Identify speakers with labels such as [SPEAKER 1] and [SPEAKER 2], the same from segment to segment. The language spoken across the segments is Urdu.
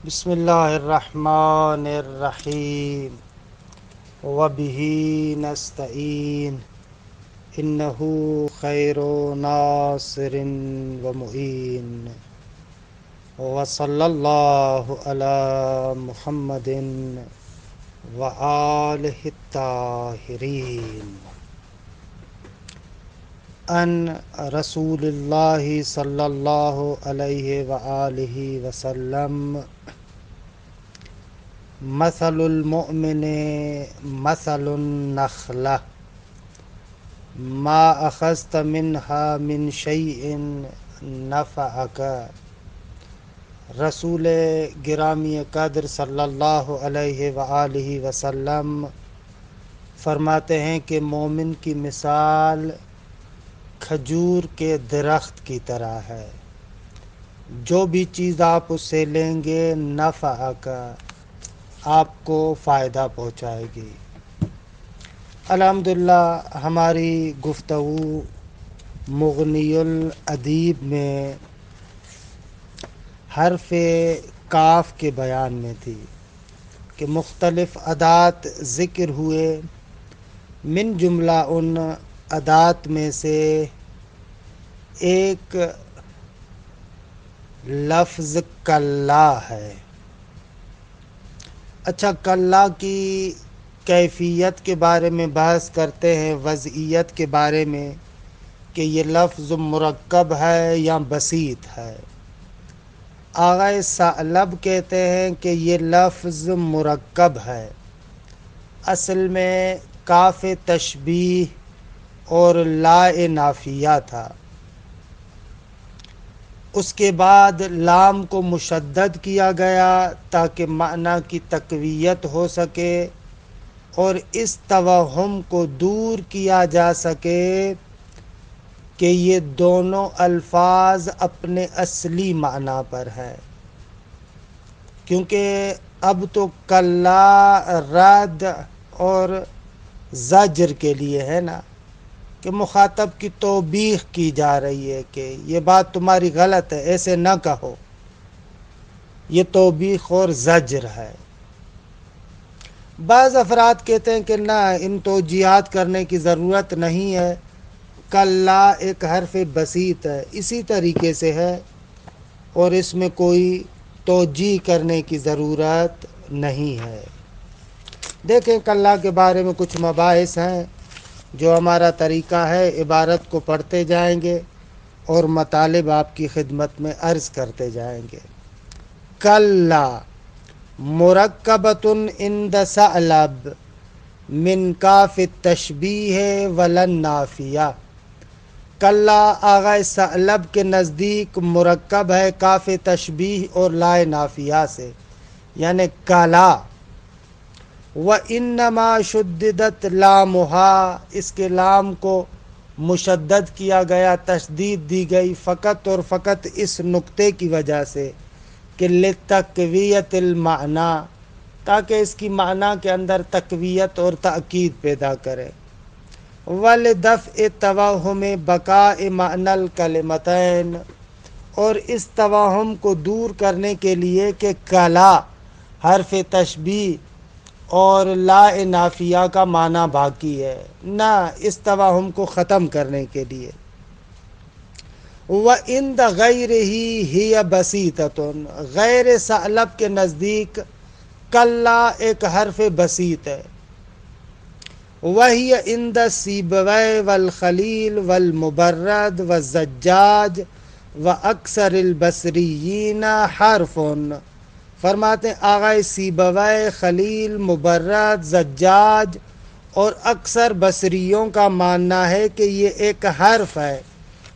[SPEAKER 1] بسم اللہ الرحمن الرحیم وبہ نستعین انہ خیر ناصر ومعین وصلی اللہ علی محمد وآلہ الطاہرین ان رسول اللہ صلی اللہ علیہ وآلہ وسلم مثل المؤمن مثل النخلہ ما اخذت منها من شیء نفعک۔ رسول گرامی قدر صلی اللہ علیہ وآلہ وسلم فرماتے ہیں کہ مومن کی مثال کھجور کے درخت کی طرح ہے، جو بھی چیز آپ اس سے لیں گے نفع کا آپ کو فائدہ پہنچائے گی۔ الحمدللہ ہماری گفتگو مغنی الادیب میں حرف کاف کے بیان میں تھی کہ مختلف ادات ذکر ہوئے، من جملہ ان ادات میں سے ایک لفظ کلا ہے۔ اچھا، کلا کی کیفیت کے بارے میں بحث کرتے ہیں، وضعیت کے بارے میں کہ یہ لفظ مرکب ہے یا بسیط ہے۔ آغا ثعلب کہتے ہیں کہ یہ لفظ مرکب ہے، اصل میں کاف تشبیہ اور لا نافیہ تھا، اس کے بعد لام کو مشدد کیا گیا تاکہ معنی کی تقویت ہو سکے اور اس توہم کو دور کیا جا سکے کہ یہ دونوں الفاظ اپنے اصلی معنی پر ہیں، کیونکہ اب تو کلا رد اور زجر کے لیے ہے نا، کہ مخاطب کی توبیخ کی جا رہی ہے کہ یہ بات تمہاری غلط ہے، ایسے نہ کہو، یہ توبیخ اور زجر ہے۔ بعض افراد کہتے ہیں کہ نہ، ان توجیہات کرنے کی ضرورت نہیں ہے، کلا ایک حرف بسیط ہے، اسی طریقے سے ہے اور اس میں کوئی توجیہ کرنے کی ضرورت نہیں ہے۔ دیکھیں کلا کے بارے میں کچھ مباحث ہیں جو ہمارا طریقہ ہے، عبارت کو پڑھتے جائیں گے اور مطالب آپ کی خدمت میں عرض کرتے جائیں گے۔ کلا مرکبۃ عند ثعلب من کاف التشبیہ ولن نافیہ۔ کلا آغا ثعلب کے نزدیک مرکب ہے کاف تشبیہ اور لا نافیہ سے، یعنی کلا۔ وَإِنَّمَا شُدِّدَتْ لَامُهَا، اس کے لام کو مشدد کیا گیا، تشدید دی گئی فقط اور فقط اس نقطے کی وجہ سے کہ لِتَقْوِیَةِ الْمَعْنَى، تاکہ اس کی معنی کے اندر تقویت اور تأکید پیدا کرے۔ وَلِدَفْعِ تَوَہُّمِ بَقَاءِ مَعْنَى الْکَلِمَتَینِ، اور اس توہم کو دور کرنے کے لیے کہ کلا حرف تشبیہ اور لا نافیہ کا معنی باقی ہے، نہ، اس توہم کو ختم کرنے کے لیے۔ وَعِندَ غَيْرِهِ هِيَ بَسِيطَةٌ، غیر ثعلب کے نزدیک کلا ایک حرف بسیط ہے۔ وَهِيَ عِندَ سِیبویہ والخلیل والمبرد والزجاج وَأَكْثَرِ الْبَصْرِیِّینَ حَرْفٌ، فرماتے ہیں آغا سیبویہ، خلیل، مبرد، زجاج اور اکثر بصریوں کا ماننا ہے کہ یہ ایک حرف ہے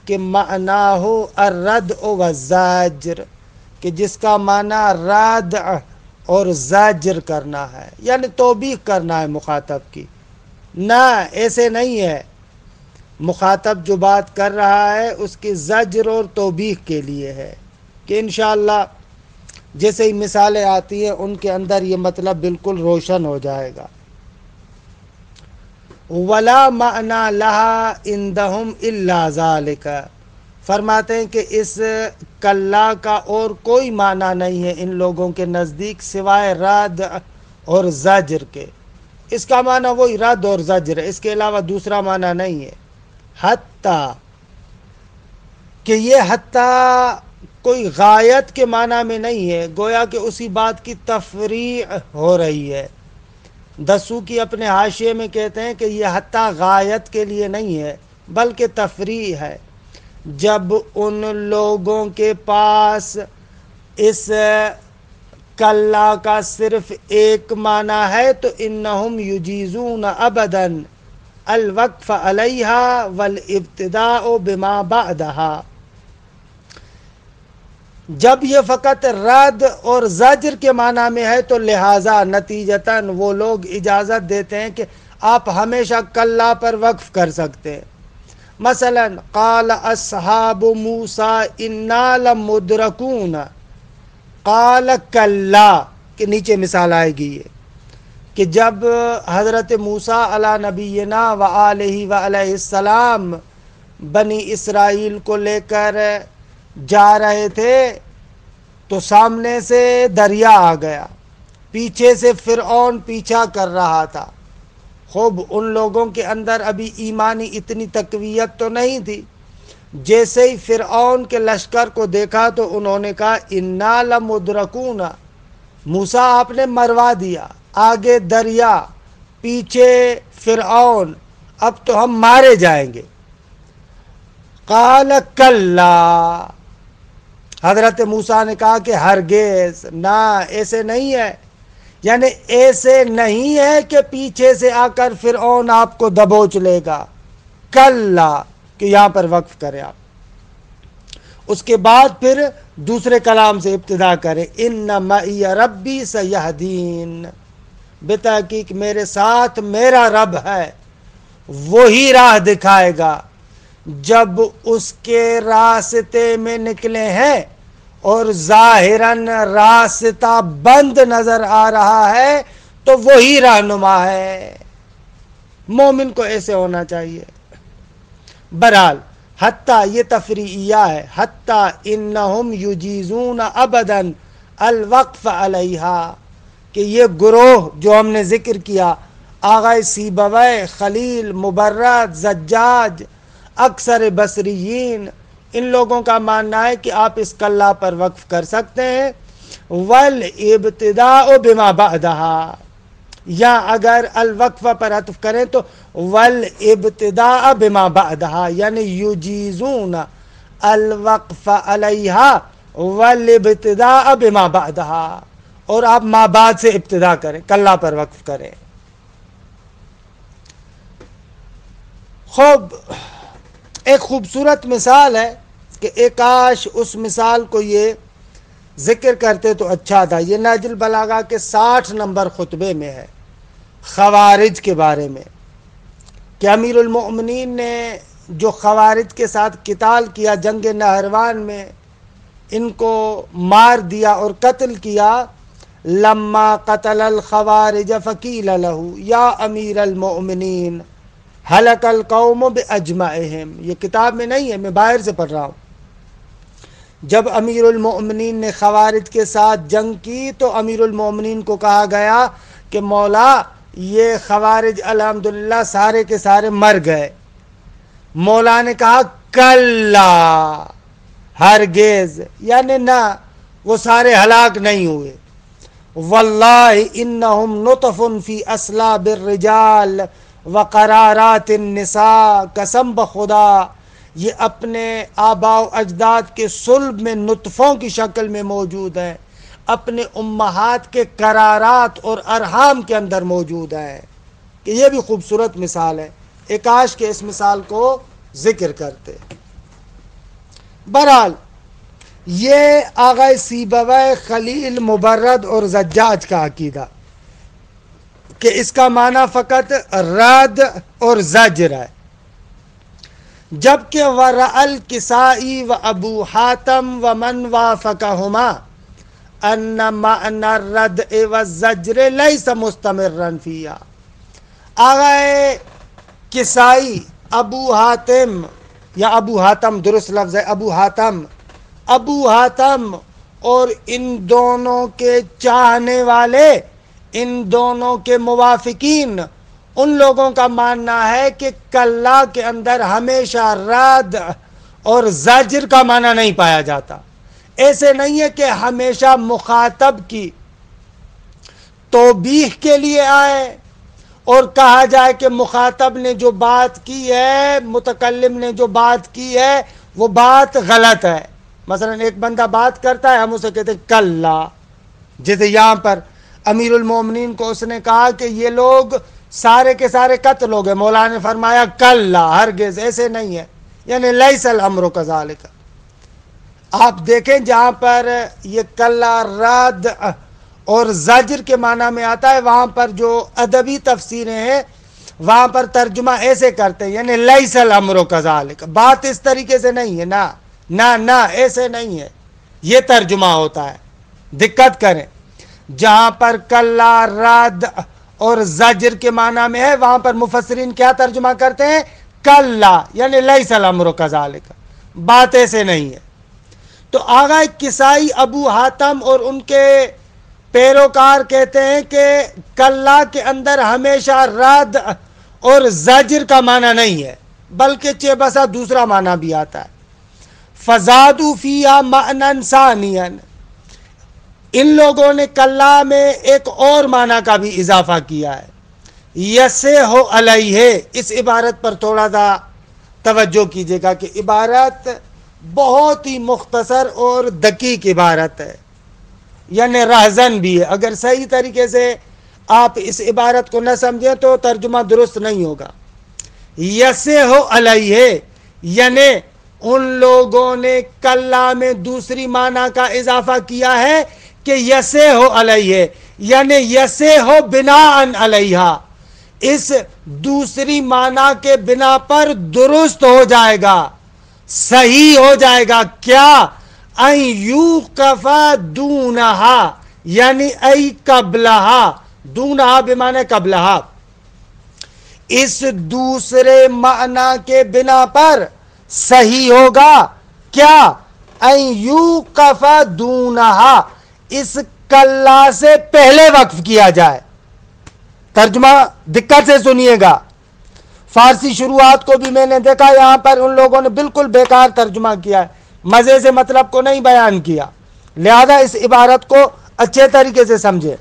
[SPEAKER 1] کہ معناہ الردع والزجر، کہ جس کا معنی ردع اور زجر کرنا ہے، یعنی توبیخ کرنا ہے مخاطب کی۔ نہ، ایسے نہیں ہے، مخاطب جو بات کر رہا ہے اس کی زجر اور توبیخ کے لیے ہے کہ انشاءاللہ جیسے ہی مثالیں آتی ہیں ان کے اندر یہ مطلب بالکل روشن ہو جائے گا۔ ولا معنی لہا عندہم الا ذالک، فرماتے ہیں کہ اس کلا کا اور کوئی معنی نہیں ہے ان لوگوں کے نزدیک سوائے رد اور زجر کے۔ اس کا معنی وہی رد اور زجر ہے، اس کے علاوہ دوسرا معنی نہیں ہے۔ حتیٰ کہ یہ حتیٰ کوئی غایت کے معنی میں نہیں ہے، گویا کہ اسی بات کی تفریع ہو رہی ہے۔ دسوقی اپنے حاشیے میں کہتے ہیں کہ یہ حتیٰ غایت کے لیے نہیں ہے بلکہ تفریع ہے۔ جب ان لوگوں کے پاس اس کلا کا صرف ایک معنی ہے تو انہم یجیزون ابدا الوقف علیہا والابتداء بما بعدہا، جب یہ فقط رد اور زجر کے معنی میں ہے تو لہٰذا نتیجتاً وہ لوگ اجازت دیتے ہیں کہ آپ ہمیشہ کلا پر وقف کر سکتے ہیں۔ مثلا قال اصحاب موسیٰ انا لمدرکون قال کلا کے نیچے مثال آئے گی یہ کہ جب حضرت موسیٰ علی نبینا و آلہ و علیہ السلام بنی اسرائیل کو لے کر جا رہے تھے تو سامنے سے دریا آ گیا، پیچھے سے فرعون پیچھا کر رہا تھا۔ خوب ان لوگوں کے اندر ابھی ایمانی اتنی تقویت تو نہیں تھی، جیسے ہی فرعون کے لشکر کو دیکھا تو انہوں نے کہا انا لمدرکون، موسیٰ آپ نے مروا دیا، آگے دریا، پیچھے فرعون، اب تو ہم مارے جائیں گے۔ قال کلا، حضرت موسیٰ نے کہا کہ ہرگز نہ، ایسے نہیں ہے، یعنی ایسے نہیں ہے کہ پیچھے سے آ کر فرعون آپ کو دبوچ لے گا، کلا کہ یہاں پر وقف کرے آپ۔ اس کے بعد پھر دوسرے کلام سے ابتدا کرے، ان معی ربی سیہدین، بتحقیق میرے ساتھ میرا رب ہے، وہی راہ دکھائے گا۔ جب اس کے راستے میں نکلے ہیں اور ظاہراً راستہ بند نظر آ رہا ہے تو وہی رہنما ہے۔ مومن کو ایسے ہونا چاہیے۔ بہرحال حتیٰ یہ تفریعیہ ہے، حتیٰ انہم یجیزون ابدا الوقف علیہا، کہ یہ گروہ جو ہم نے ذکر کیا، آغا سیبویہ، خلیل، مبرد، زجاج، اکثر بصریین، ان لوگوں کا ماننا ہے کہ آپ اس کلا پر وقف کر سکتے ہیں۔ والابتداء بما بعدہا، یا اگر الوقف پر عطف کریں تو والابتداء بما بعدہا، یعنی یجیزون الوقف علیہا والابتداء بما بعدہا، اور آپ ما بعد سے ابتدا کریں، کلا پر وقف کریں۔ خوب ایک خوبصورت مثال ہے کہ ایک کاش اس مثال کو یہ ذکر کرتے تو اچھا تھا۔ یہ نہج البلاغہ کے 60 نمبر خطبے میں ہے، خوارج کے بارے میں، کہ امیر المؤمنین نے جو خوارج کے ساتھ قتال کیا جنگ نہروان میں، ان کو مار دیا اور قتل کیا۔ لما قتل الخوارج فقیل لہ یا امیر المؤمنین ہلک القوم باجمعہم، یہ کتاب میں نہیں ہے، میں باہر سے پڑھ رہا ہوں۔ جب امیر المؤمنین نے خوارج کے ساتھ جنگ کی تو امیر المؤمنین کو کہا گیا کہ مولا یہ خوارج الحمدللہ سارے کے سارے مر گئے۔ مولا نے کہا کلا، ہرگز، یعنی نہ، وہ سارے ہلاک نہیں ہوئے۔ واللہ انہم نطف فی اصلاب الرجال وقرارات النساء، قسم بخدا یہ اپنے آباء و اجداد کے صلب میں نطفوں کی شکل میں موجود ہیں، اپنے امہات کے قرارات اور ارحام کے اندر موجود ہیں۔ کہ یہ بھی خوبصورت مثال ہے، ایک کاش کے اس مثال کو ذکر کرتے۔ بہرحال یہ آغا سیبویہ، خلیل، مبرد اور زجاج کا عقیدہ کہ اس کا معنی فقط رد اور زجر ہے، جبکہ ورأى الکسائی و ابو حاتم و من وافقہما ان معنی الردع والزجر لیس مستمرا فیہا۔ آغا کسائی، ابو حاتم، یا ابو حاتم درست لفظ ہے، ابو حاتم ابو حاتم اور ان دونوں کے چاہنے والے، ان دونوں کے موافقین، ان لوگوں کا ماننا ہے کہ کلا کے اندر ہمیشہ رد اور زجر کا معنی نہیں پایا جاتا۔ ایسے نہیں ہے کہ ہمیشہ مخاطب کی توبیخ کے لیے آئے اور کہا جائے کہ مخاطب نے جو بات کی ہے، متکلم نے جو بات کی ہے وہ بات غلط ہے۔ مثلا ایک بندہ بات کرتا ہے، ہم اسے کہتے ہیں کلا، جیسے یہاں پر امیر المومنین کو اس نے کہا کہ یہ لوگ سارے کے سارے قتل ہو گئے، مولانا نے فرمایا کلا، ہرگز ایسے نہیں ہے، یعنی لیس الامر کذالک۔ آپ دیکھیں جہاں پر یہ کلا رد اور زجر کے معنی میں آتا ہے، وہاں پر جو ادبی تفسیریں ہیں وہاں پر ترجمہ ایسے کرتے ہیں، یعنی لیس الامر کذالک، بات اس طریقے سے نہیں ہے، نہ ایسے نہیں ہے، یہ ترجمہ ہوتا ہے۔ دقت کریں، جہاں پر کلا رد اور زجر کے معنی میں ہے وہاں پر مفسرین کیا ترجمہ کرتے ہیں؟ کلا، یعنی لیس الامر کذالک، بات ایسے نہیں ہے۔ تو آغا کسائی ابو حاتم اور ان کے پیروکار کہتے ہیں کہ کلا کے اندر ہمیشہ رد اور زجر کا معنی نہیں ہے، بلکہ چہ بسا دوسرا معنی بھی آتا ہے۔ فزادوا فیہا معنی ثانیا، ان لوگوں نے کلا میں ایک اور معنی کا بھی اضافہ کیا ہے، یسح علیہ۔ اس عبارت پر تھوڑا سا توجہ کیجیے گا کہ عبارت بہت ہی مختصر اور دقیق عبارت ہے، یعنی رہزن بھی ہے۔ اگر صحیح طریقے سے آپ اس عبارت کو نہ سمجھیں تو ترجمہ درست نہیں ہوگا۔ یسح علیہ یعنی ان لوگوں نے کلا میں دوسری معنی کا اضافہ کیا ہے کہ یسح علیہ، یعنی یسح بناء علیہ، اس دوسری معنی کے بنا پر درست ہو جائے گا، صحیح ہو جائے گا۔ کیا؟ ان یوقف دونہا، یعنی ای قبلہا، دونہا بمعنی قبلہا، اس دوسرے معنی کے بنا پر صحیح ہوگا۔ کیا؟ ان یوقف دونہا، اس کلا سے پہلے وقف کیا جائے۔ ترجمہ دقت سے سنیے گا، فارسی شروعات کو بھی میں نے دیکھا، یہاں پر ان لوگوں نے بالکل بیکار ترجمہ کیا ہے، مزے سے مطلب کو نہیں بیان کیا، لہذا اس عبارت کو اچھے طریقے سے سمجھے۔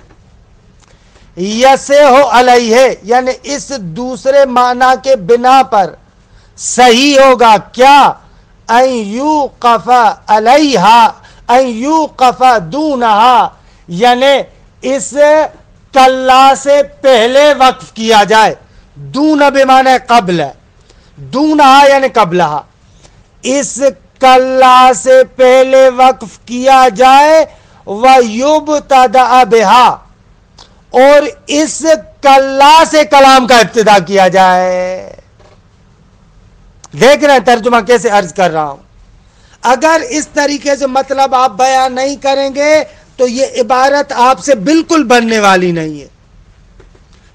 [SPEAKER 1] یسح علیہ یعنی اس دوسرے معنی کے بنا پر صحیح ہوگا۔ کیا؟ ان یوقف علیہا، ان یوقف دونہا، یعنی اس کلا سے پہلے وقف کیا جائے۔ دون بمعنی قبل ہے، دونہا یعنی قبلہا، اس کلا سے پہلے وقف کیا جائے۔ وَيُبْتَدَأَ بِهَا، اور اس کلا سے کلام کا ابتدا کیا جائے۔ دیکھ رہے ہیں ترجمہ کیسے عرض کر رہا ہوں؟ اگر اس طریقے سے مطلب آپ بیان نہیں کریں گے تو یہ عبارت آپ سے بالکل بننے والی نہیں ہے۔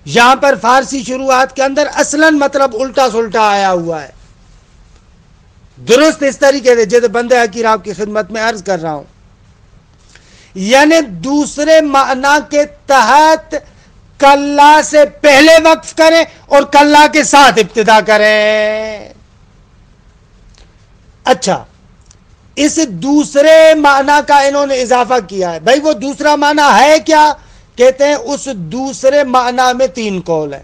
[SPEAKER 1] یہاں پر فارسی شروعات کے اندر اصلاً مطلب الٹا سلٹا آیا ہوا ہے، درست اس طریقے سے جیسے بندہ حقیر آپ کی خدمت میں عرض کر رہا ہوں، یعنی دوسرے معنی کے تحت کلا سے پہلے وقف کریں اور کلا کے ساتھ ابتدا کریں۔ اچھا، اس دوسرے معنی کا انہوں نے اضافہ کیا ہے، بھائی وہ دوسرا معنی ہے کیا؟ کہتے ہیں اس دوسرے معنی میں 3 قول ہیں۔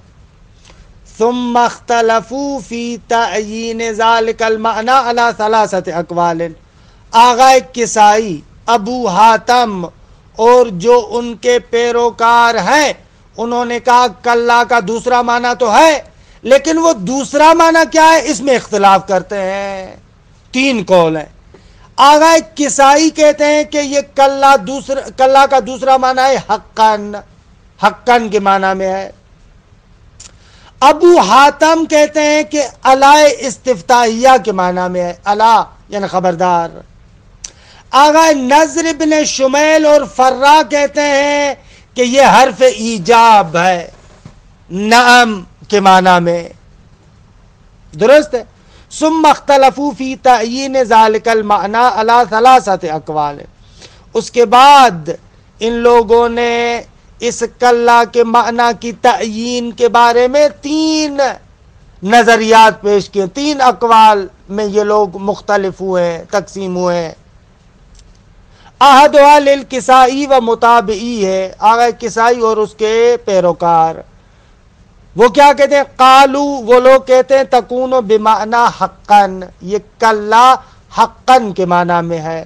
[SPEAKER 1] ثم اختلفوا فی تعیین ذلک المعنی علی 3 اقوال۔ آغا کسائی، ابو حاتم اور جو ان کے پیروکار ہیں انہوں نے کہا کلا کا دوسرا معنی تو ہے، لیکن وہ دوسرا معنی کیا ہے اس میں اختلاف کرتے ہیں۔ 3 قول ہیں۔ آغا کسائی کہتے ہیں کہ یہ کلا کا دوسرا معنی ہے حقاً، حقاً کے معنی میں ہے۔ ابو حاتم کہتے ہیں کہ الائے استفتاحیہ کے معنی میں ہے، الا یعنی خبردار۔ آغا نضر بن شمیل اور فرا کہتے ہیں کہ یہ حرف ایجاب ہے، نعم کے معنی میں، درست ہے۔ ثم اختلفوا فی تعیین ذالک المعنی علی ثلاثۃ اقوال، اس کے بعد ان لوگوں نے اس کلا کے معنی کی تعیین کے بارے میں 3 نظریات پیش کیے، 3 اقوال میں یہ لوگ مختلف ہوئے ہیں، تقسیم ہوئے ہیں۔ احدھا للکسائی و متابعی ہے، آغا کسائی اور اس کے پیروکار۔ وہ کیا کہتے ہیں؟ قالو، وہ لوگ کہتے ہیں تکون بمعنی حقاً، یہ کلا حقاً کے معنی میں ہے۔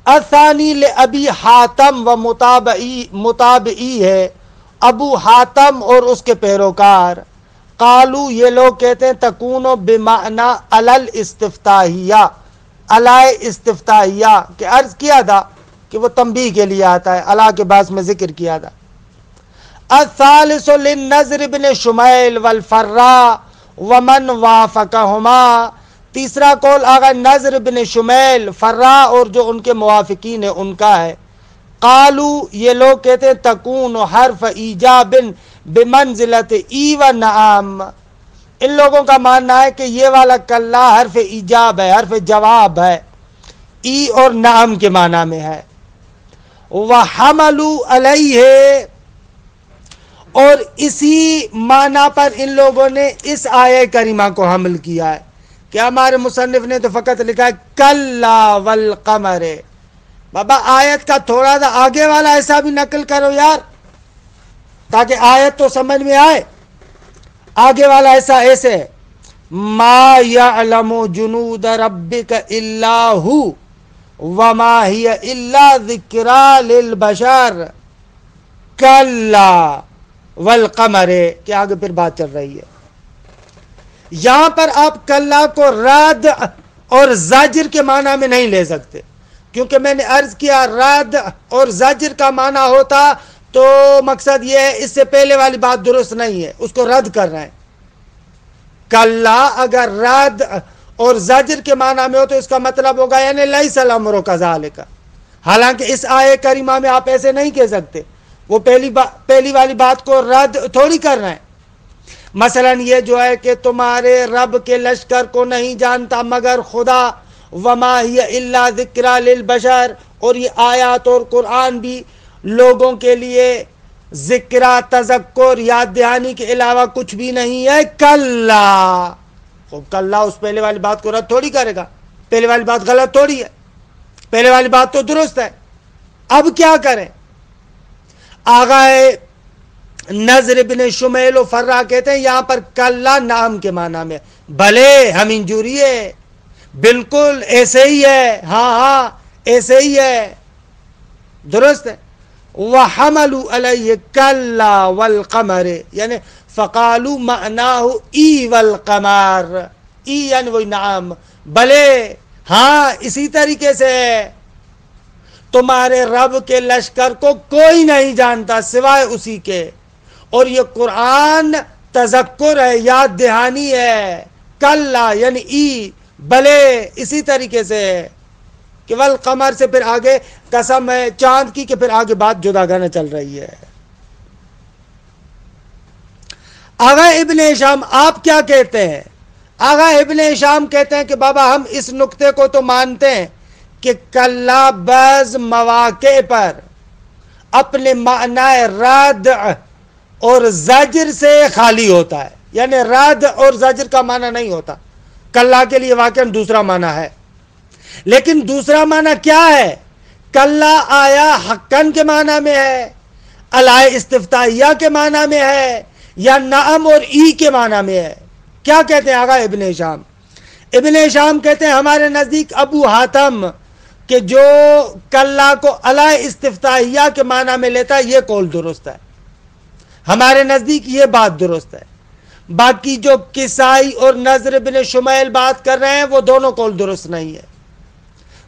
[SPEAKER 1] الثانی لابی حاتم و متابعی ہے، ابو حاتم اور اس کے پیروکار۔ قالو، یہ لوگ کہتے ہیں تکون بمعنی علی الاستفتاحیہ، علی استفتاحیہ، کہ عرض کیا تھا کہ وہ تنبیہ کے لیے آتا ہے، علی کے بعد میں ذکر کیا تھا۔ الثالث للنضر بن شمیل والفراء ومن وافقہما، تیسرا قول آگا نضر بن شمیل، فراء اور جو ان کے موافقین ہیں ان کا ہے۔ قالو، یہ لوگ کہتے ہیں تکون حرف ایجاب بمنزلت ای و نعام، ان لوگوں کا ماننا ہے کہ یہ والا کلا حرف ایجاب ہے، حرف جواب ہے، ای اور نعم کے معنی میں ہے۔ وحملوا علیہ، اور اسی معنی پر ان لوگوں نے اس آیہ کریمہ کو حمل کیا ہے کہ ہمارے مصنف نے تو فقط لکھا ہے کلا والقمر۔ بابا آیت کا تھوڑا سا آگے والا ایسا بھی نقل کرو یار، تاکہ آیت تو سمجھ میں آئے۔ آگے والا ایسے ہے، ما یعلم جنود ربک الا ہو وما ہی الا ذکری للبشر کلا والقمر، کہ آگے پھر بات چل رہی ہے۔ یہاں پر آپ کلا کو رد اور زجر کے معنی میں نہیں لے سکتے، کیونکہ میں نے عرض کیا رد اور زجر کا معنی ہوتا تو مقصد یہ ہے اس سے پہلے والی بات درست نہیں ہے، اس کو رد کر رہے ہیں۔ کلا اگر رد اور زجر کے معنی میں ہو تو اس کا مطلب ہوگا یعنی لیس الامر کذالک، حالانکہ اس آیہ کریمہ میں آپ ایسے نہیں کہہ سکتے، وہ پہلی والی بات کو رد تھوڑی کر رہے ہیں۔ مثلا یہ جو ہے کہ تمہارے رب کے لشکر کو نہیں جانتا مگر خدا، وما ہی الا ذکری للبشر، اور یہ آیات اور قرآن بھی لوگوں کے لیے ذکرہ، تذکر، یاد دہانی کے علاوہ کچھ بھی نہیں ہے۔ کلا، کلا اس پہلے والی بات کو رد تھوڑی کرے گا، پہلے والی بات غلط تھوڑی ہے، پہلے والی بات تو درست ہے۔ اب کیا کریں؟ آغا نضر بن شمیل و فرا کہتے ہیں یہاں پر کلا نام کے معنی میں، بھلے ہم انجوری ہے، بالکل ایسے ہی ہے، ہاں ایسے ہی ہے، درست ہے۔ وَحَمَلُوا عَلَيْهِ كَلَّا وَالْقَمَرِ، یعنی فَقَالُوا مَعْنَاهُ ای وَالْقَمَرِ، ای یعنی وہی نعم، بھلے ہاں اسی طریقے سے ہے، تمہارے رب کے لشکر کو کوئی نہیں جانتا سوائے اسی کے، اور یہ قرآن تذکر ہے، یاد دہانی ہے۔ کلا یعنی ای، بھلے اسی طریقے سے ہے کہ والقمر سے پھر آگے قسم ہے چاند کی، کہ پھر آگے بات جداگانہ چل رہی ہے۔ آغا ابن ہشام آپ کیا کہتے ہیں؟ آغا ابن ہشام کہتے ہیں کہ بابا ہم اس نقطے کو تو مانتے ہیں کہ کلا بعض مواقع پر اپنے معنی رد اور زجر سے خالی ہوتا ہے، یعنی رد اور زجر کا معنی نہیں ہوتا، کلا کے لیے واقعاً دوسرا معنی ہے، لیکن دوسرا معنی کیا ہے؟ کلا آیا حقاً کے معنی میں ہے، علی استفتاحیہ کے معنی میں ہے، یا نعم اور ای کے معنی میں ہے؟ کیا کہتے ہیں آغا ابن ہشام؟ ابن ہشام کہتے ہیں ہمارے نزدیک ابو حاتم کہ جو کلا کو علی استفتاحیہ کے معنی میں لیتا ہے یہ قول درست ہے، ہمارے نزدیک یہ بات درست ہے۔ باقی جو کسائی اور نضر بن شمیل بات کر رہے ہیں وہ دونوں قول درست نہیں ہے۔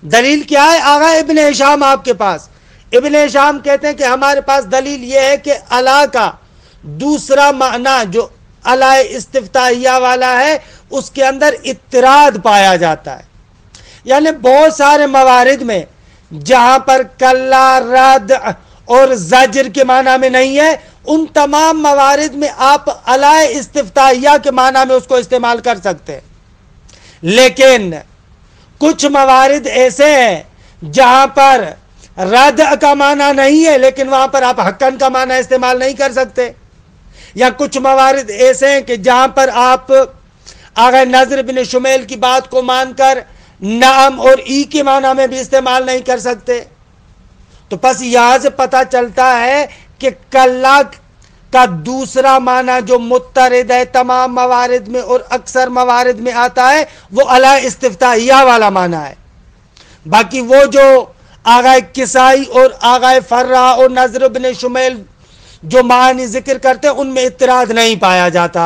[SPEAKER 1] دلیل کیا ہے آغا ابن ہشام آپ کے پاس؟ ابن ہشام کہتے ہیں کہ ہمارے پاس دلیل یہ ہے کہ علی کا دوسرا معنی جو علی استفتاحیہ والا ہے اس کے اندر اضطراد پایا جاتا ہے، یعنی بہت سارے موارد میں جہاں پر کلا رد اور زجر کے معنی میں نہیں ہے ان تمام موارد میں آپ علائے استفتائیہ کے معنی میں اس کو استعمال کر سکتے ہیں، لیکن کچھ موارد ایسے ہیں جہاں پر رد کا معنی نہیں ہے لیکن وہاں پر آپ حقاً کا معنی استعمال نہیں کر سکتے، یا کچھ موارد ایسے ہیں کہ جہاں پر آپ آغا نضر بن شمیل کی بات کو مان کر نعم اور ای کے معنی میں بھی استعمال نہیں کر سکتے۔ تو پس یہاں سے پتہ چلتا ہے کہ کلا کا دوسرا معنی جو مترد ہے تمام موارد میں اور اکثر موارد میں آتا ہے وہ علائے استفتائیہ والا معنی ہے۔ باقی وہ جو آغا کسائی اور آغا فرہ اور نضر بن شمیل جو معنی ذکر کرتے ہیں ان میں اضطراد نہیں پایا جاتا۔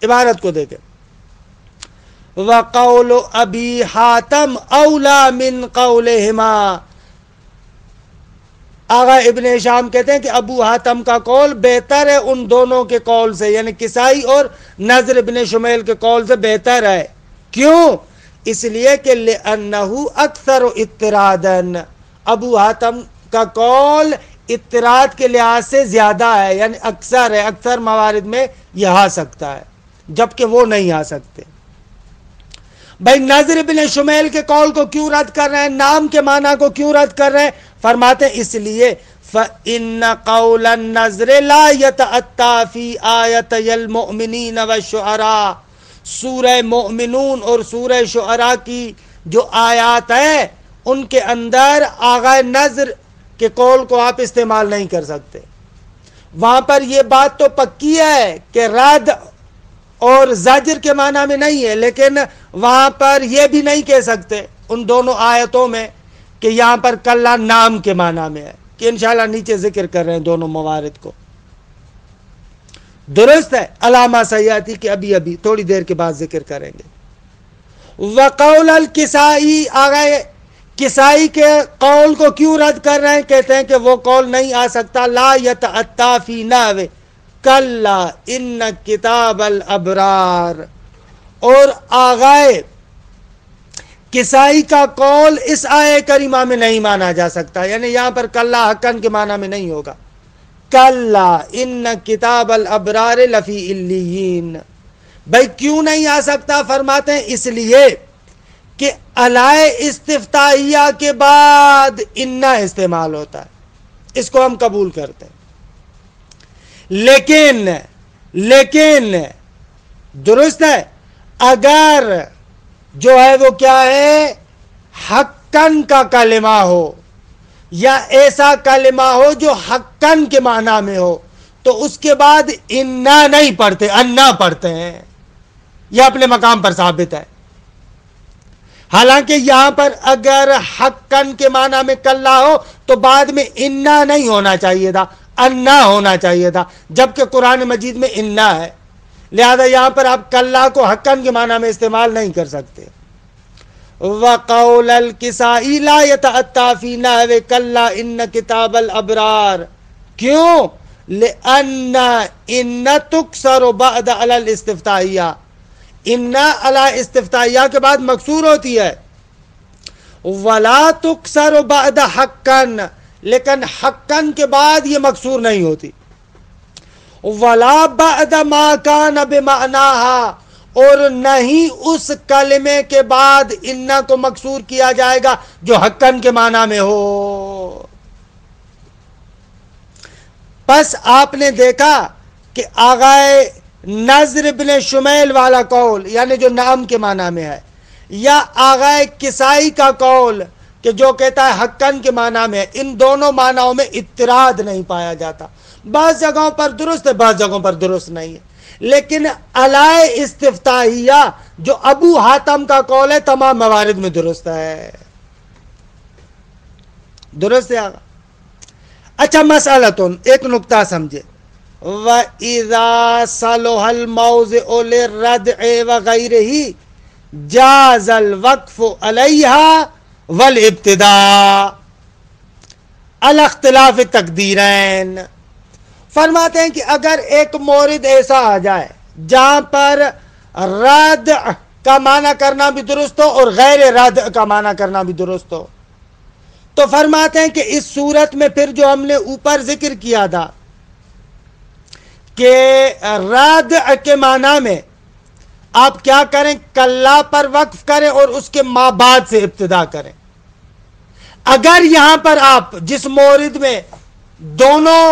[SPEAKER 1] عبارت کو دیکھیں، وَقَوْلُ أَبِي حَاتَمْ أَوْلَى مِنْ قَوْلِهِمَا، آغا ابن ہشام کہتے ہیں کہ ابو حاتم کا قول بہتر ہے ان دونوں کے قول سے، یعنی کسائی اور نضر بن شمیل کے قول سے بہتر ہے۔ کیوں؟ اس لیے کہ لِأَنَّهُ أَكْثَرُ اضطرادًا، ابو حاتم کا قول اضطراد کے لحاظ سے زیادہ ہے، یعنی اکثر ہے، اکثر موارد میں یہ آ سکتا ہے جبکہ وہ نہیں آ سکتے۔ بھائی نضر بن شمیل کے قول کو کیوں رد کر رہے ہیں، نام کے معنی کو کیوں رد کر رہے ہیں؟ فرماتے ہیں اس لیے فَإِنَّ قَوْلَ النَّضْرِ لَا يَتَأَتَّى فِي آيَتَيِ الْمُؤْمِنِينَ وَالشُّعَرَاءِ، سورہ مؤمنون اور سورہ شعراء کی جو آیات ہیں ان کے اندر آغا نضر کے قول کو آپ استعمال نہیں کر سکتے۔ وہاں پر یہ بات تو پکی ہے کہ رد اور زجر کے معنی میں نہیں ہے، لیکن وہاں پر یہ بھی نہیں کہہ سکتے ان دونوں آیتوں میں کہ یہاں پر کلا نام کے معنی میں ہے، کہ انشاءاللہ نیچے ذکر کر رہے ہیں دونوں موارد کو۔ درست ہے، علامہ سیاتی کی ابھی تھوڑی دیر کے بعد ذکر کریں گے۔ وقول الکسائی، آگئے کسائی کے قول کو کیوں رد کر رہے ہیں؟ کہتے ہیں کہ وہ قول نہیں آ سکتا، لا یتأتی فی نحو کلا ان کتاب الابرار، اور آغائے کسائی کا قول اس آیہ کریمہ میں نہیں مانا جا سکتا، یعنی یہاں پر کلا حقاً کے معنی میں نہیں ہوگا۔ کلا ان کتاب الابرار لفی علیین، بھائی کیوں نہیں آ سکتا؟ فرماتے ہیں اس لیے کہ علائے استفتائیہ کے بعد انا استعمال ہوتا ہے، اس کو ہم قبول کرتے ہیں، لیکن درست ہے اگر جو ہے وہ کیا ہے حقاً کا کلمہ ہو یا ایسا کلمہ ہو جو حقاً کے معنی میں ہو تو اس کے بعد انا نہیں پڑھتے، انا پڑھتے ہیں، یہ اپنے مقام پر ثابت ہے۔ حالانکہ یہاں پر اگر حقاً کے معنی میں کلا ہو تو بعد میں انا نہیں ہونا چاہیے تھا، انا ہونا چاہیے تھا، جبکہ قرآن مجید میں انا ہے، لہذا یہاں پر آپ کلا کو حقاً کے معنی میں استعمال نہیں کر سکتے۔ وَقَوْلَ الْكِسَائِ لَا يَتَأَتَّى فِي نَحْوِ كَلَّا إِنَّ كِتَابَ الْأَبْرَارِ، کیوں؟ لِأَنَّ إِنَّ تُكْسَرُ بَعْدَ عَلَى الْإِسْتِفْتَائِيَّةِ، انا علی استفتائیہ کے بعد مکسور ہوتی ہے، ولا تکسر بعد حقاً، لیکن حقاً کے بعد یہ مکسور نہیں ہوتی، ولا بعد ما کان بمعناہا، اور نہیں اس کلمے کے بعد انا کو مکسور کیا جائے گا جو حقاً کے معنی میں ہو۔ پس آپ نے دیکھا کہ آغائے نضر بن شمیل والا قول یعنی جو نام کے معنی میں ہے، یا آغائے کسائی کا قول کہ جو کہتا ہے حقاً کے معنی میں ہے، ان دونوں معنیوں میں اضطراد نہیں پایا جاتا، بعض جگہوں پر درست ہے بعض جگہوں پر درست نہیں ہے، لیکن علائے استفتائیہ جو ابو حاتم کا قول ہے تمام موارد میں درست ہے۔ درست ہے آگا؟ اچھا مسئلتن، ایک نکتہ سمجھے، وَإِذَا صَلُحَ الْمَوْضِعُ لِلرَّدْعِ وَغَيْرِهِ جَازَ الْوَقْفُ عَلَيْهَا وَالْإِبْتِدَاءُ عَلَى اخْتِلَافِ التَّقْدِيرَيْن۔ فرماتے ہیں کہ اگر ایک مورد ایسا آ جائے جہاں پر ردع کا معنی کرنا بھی درست ہو اور غیر ردع کا معنی کرنا بھی درست ہو، تو فرماتے ہیں کہ اس صورت میں پھر جو ہم نے اوپر ذکر کیا تھا کہ ردع کے معنی میں آپ کیا کریں، کلا پر وقف کریں اور اس کے ما بعد سے ابتدا کریں. اگر یہاں پر آپ جس مورد میں دونوں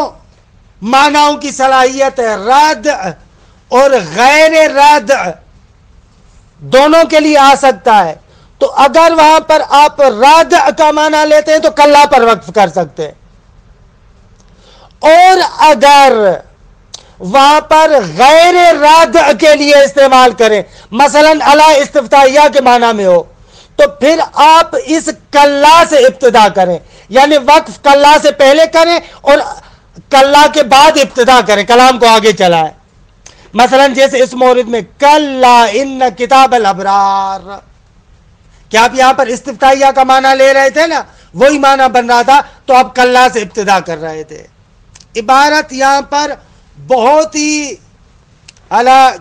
[SPEAKER 1] معناؤں کی صلاحیت ہے، ردع اور غیر ردع دونوں کے لیے آ سکتا ہے، تو اگر وہاں پر آپ ردع کا معنی لیتے ہیں تو کلا پر وقف کر سکتے ہیں، اور اگر وہاں پر غیر ردع کے لیے استعمال کریں، مثلا علی استفتائیہ کے معنی میں ہو، تو پھر آپ اس کلا سے ابتدا کریں، یعنی وقف کلا سے پہلے کریں اور کلا کے بعد ابتدا کریں، کلام کو آگے چلائیں. مثلا جیسے اس مورد میں کلا ان کتاب الابرار، کیا آپ یہاں پر استفتائیہ کا معنی لے رہے تھے نا، وہی معنی بن رہا تھا، تو آپ کلا سے ابتدا کر رہے تھے. عبارت یہاں پر بہت ہی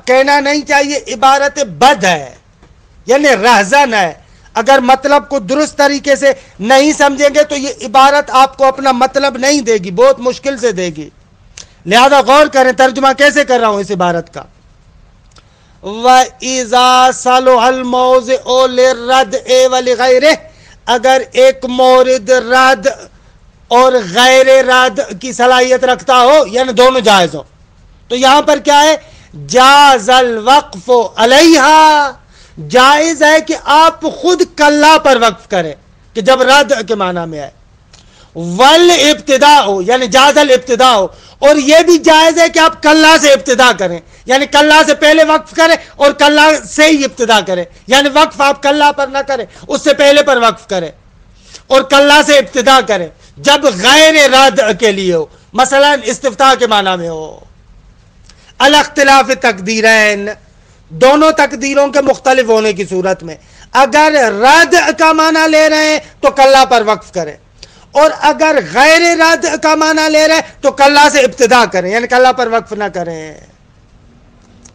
[SPEAKER 1] کہنا نہیں چاہیے، عبارت بد ہے، یعنی رہزن ہے. اگر مطلب کو درست طریقے سے نہیں سمجھیں گے تو یہ عبارت آپ کو اپنا مطلب نہیں دے گی، بہت مشکل سے دے گی. لہذا غور کریں ترجمہ کیسے کر رہا ہوں اس عبارت کا. وَإِذَا صَلُحَ الْمَوْضِعُ لِلرَّدْعِ وَلِغَيْرِهِ، اگر ایک مورد رد اور غیر رد کی صلاحیت رکھتا ہو، یعنی دونوں جائز ہو، تو یہاں پر کیا ہے، جاز الوقف علیہا، جائز ہے کہ آپ خود کلا پر وقف کریں کہ جب رد کے معنی میں ہے. والابتداء ہو، یعنی جاز الابتداء ہو، اور یہ بھی جائز ہے کہ آپ کلا سے ابتدا کریں، یعنی کلا سے پہلے وقف کریں اور کلا سے ہی ابتدا کریں، یعنی وقف آپ کلا پر نہ کریں، اس سے پہلے پر وقف کریں اور کلا سے ابتدا کریں جب غیر رد کے لیے ہو، مثلا استفتاء کے معنی میں ہو. الاختلاف تقدیرین، دونوں تقدیروں کے مختلف ہونے کی صورت میں اگر رد کا معنی لے رہے ہیں تو کلا پر وقف کریں، اور اگر غیر رد کا معنی لے رہے ہیں تو کلا سے ابتدا کریں، یعنی کلا پر وقف نہ کریں.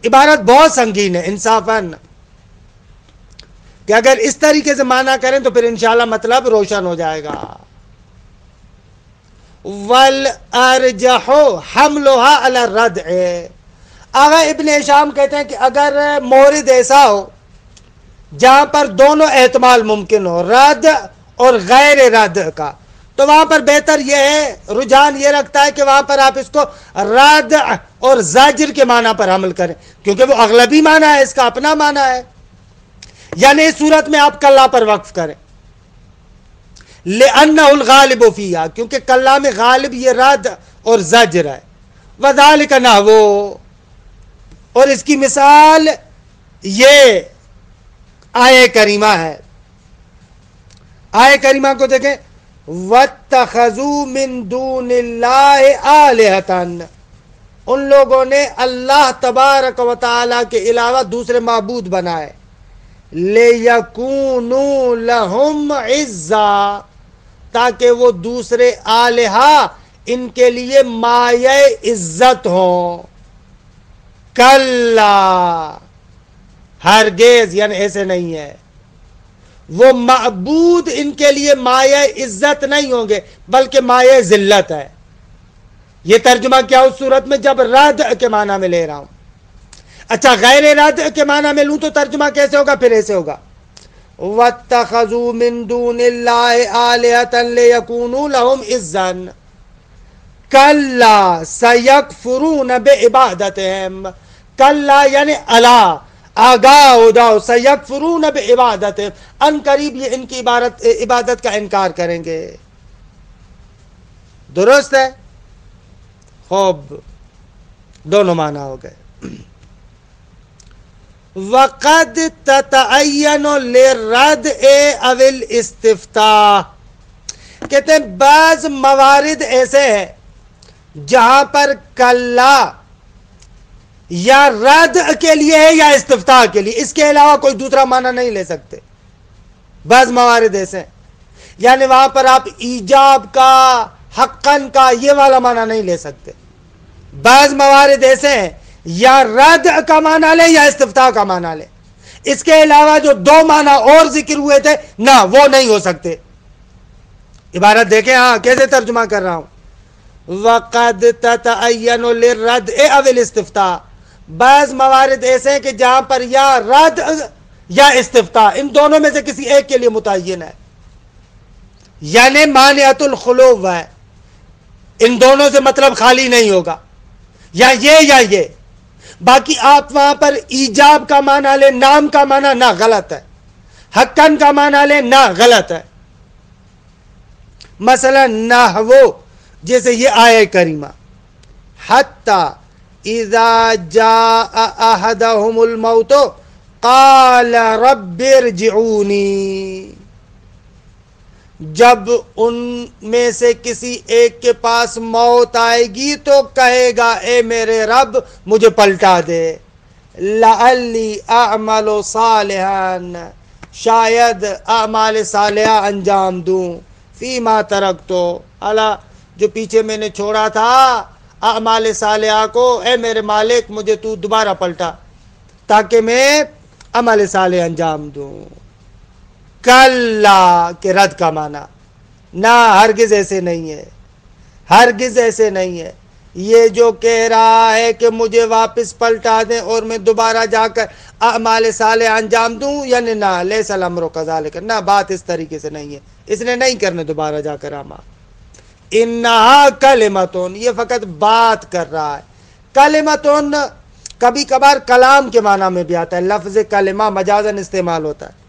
[SPEAKER 1] عبارت بہت سنگین ہے انصافاً، کہ اگر اس طریقے سے معنی کریں تو پھر انشاءاللہ مطلب روشن ہو جائے گا. وَالْأَرْجَحُ حَمْلُهَا عَلَى الرَّدْعِ، آغا ابن ہشام کہتے ہیں کہ اگر مورد ایسا ہو جہاں پر دونوں احتمال ممکن ہو، رد اور غیر رد کا، تو وہاں پر بہتر یہ ہے، رجحان یہ رکھتا ہے کہ وہاں پر آپ اس کو رد اور زجر کے معنی پر حمل کریں، کیونکہ وہ اغلبی معنی ہے، اس کا اپنا معنی ہے. یعنی اس صورت میں آپ کلا پر وقف کریں، لِأَنَّهُ الْغَالِبُ فِيهَا، کیونکہ کلا میں غالب یہ رد اور زجر ہے. وَذَلِكَ نَحْوُ، اور اس کی مثال یہ آیہ کریمہ ہے. آیہ کریمہ کو دیکھیں، وَاتَّخَذُوا مِن دُونِ اللَّهِ آلِهَةً، ان لوگوں نے اللہ تبارک و تعالی کے علاوہ دوسرے معبود بنائے، لِيَكُونُوا لَهُمْ عِزًّا، تاکہ وہ دوسرے آلہہ ان کے لیے مایہ عزت ہوں. کلا، ہرگز، یعنی ایسے نہیں ہے، وہ معبود ان کے لیے مایہ عزت نہیں ہوں گے بلکہ مایہ ذلت ہے. یہ ترجمہ کیا اس صورت میں جب رد کے معنی میں لے رہا ہوں. اچھا غیر رد کے معنی میں لوں تو ترجمہ کیسے ہوگا؟ پھر ایسے ہوگا، وَاتَّخَذُوا مِن دُونِ اللَّهِ آلِهَةً لِيَكُونُوا لَهُمْ عِزًّا کَلَّا سَيَكْفُرُونَ بِعِبَادَتِهِمْ. کلا یعنی الا، آگاہ ہو جاؤ، سَيَكْفُرُونَ بِعِبَادَتِهِمْ، ان قریب یہ ان کی عبادت کا انکار کریں گے. درست ہے؟ خوب، دونوں معنی ہو گئے. وَقَدْ تَتَعَيَّنُ لِلرَّدْعِ اَوِ الْاِسْتِفْتَاءِ، کہتے ہیں بعض موارد ایسے ہیں جہاں پر کلا یا رد کے لیے ہے یا استفتاء کے لیے، اس کے علاوہ کوئی دوسرا معنی نہیں لے سکتے. بعض موارد ایسے ہیں، یعنی وہاں پر آپ ایجاب کا، حقاً کا، یہ والا معنی نہیں لے سکتے. بعض موارد ایسے ہیں یا رد کا معنی لے یا استفتاء کا معنی لے، اس کے علاوہ جو دو معنی اور ذکر ہوئے تھے نہ، وہ نہیں ہو سکتے. عبارت دیکھیں، ہاں کیسے ترجمہ کر رہا ہوں. وَقَدْ تَتَعَيَّنُ لِلرَّدْءِ اَوِ الِاسْتِفْتَاءِ. بعض موارد ایسے ہیں کہ جہاں پر یا رد یا استفتاء، ان دونوں میں سے کسی ایک کے لیے متعین ہے، یعنی مانعۃ الخلو ہے، ان دونوں سے مطلب خالی نہیں ہوگا، یا یہ. باقی آپ وہاں پر ایجاب کا معنی لیں، نام کا معنی نہ غلط ہے، حقاً کا معنی لیں نہ غلط ہے. مثلا نحو جیسے یہ آیہ کریمہ حتی اذا جاء احدهم الموت قال رب ارجعونی، جب ان میں سے کسی ایک کے پاس موت آئے گی تو کہے گا اے میرے رب مجھے پلٹا دے. لعلی اعمل صالحا، شاید اعمال صالحہ انجام دوں، فیما ترکتو، اللہ جو پیچھے میں نے چھوڑا تھا اعمال صالحہ کو، اے میرے مالک مجھے تو دوبارہ پلٹا تاکہ میں عمل صالح انجام دوں. کلا کے رد کا معنی نہ، ہرگز ایسے نہیں ہے، ہرگز ایسے نہیں ہے. یہ جو کہہ رہا ہے کہ مجھے واپس پلٹا دیں اور میں دوبارہ جا کر اعمال صالح انجام دوں، یعنی نہ، لیس الامر کذالک، نہ، بات اس طریقے سے نہیں ہے، اس نے نہیں کرنے دوبارہ جا کر اعمال. انہا کلمتون، یہ فقط بات کر رہا ہے. کلمتون کبھی کبھار کلام کے معنی میں بھی آتا ہے، لفظ کلمہ مجازن استعمال ہوتا ہے.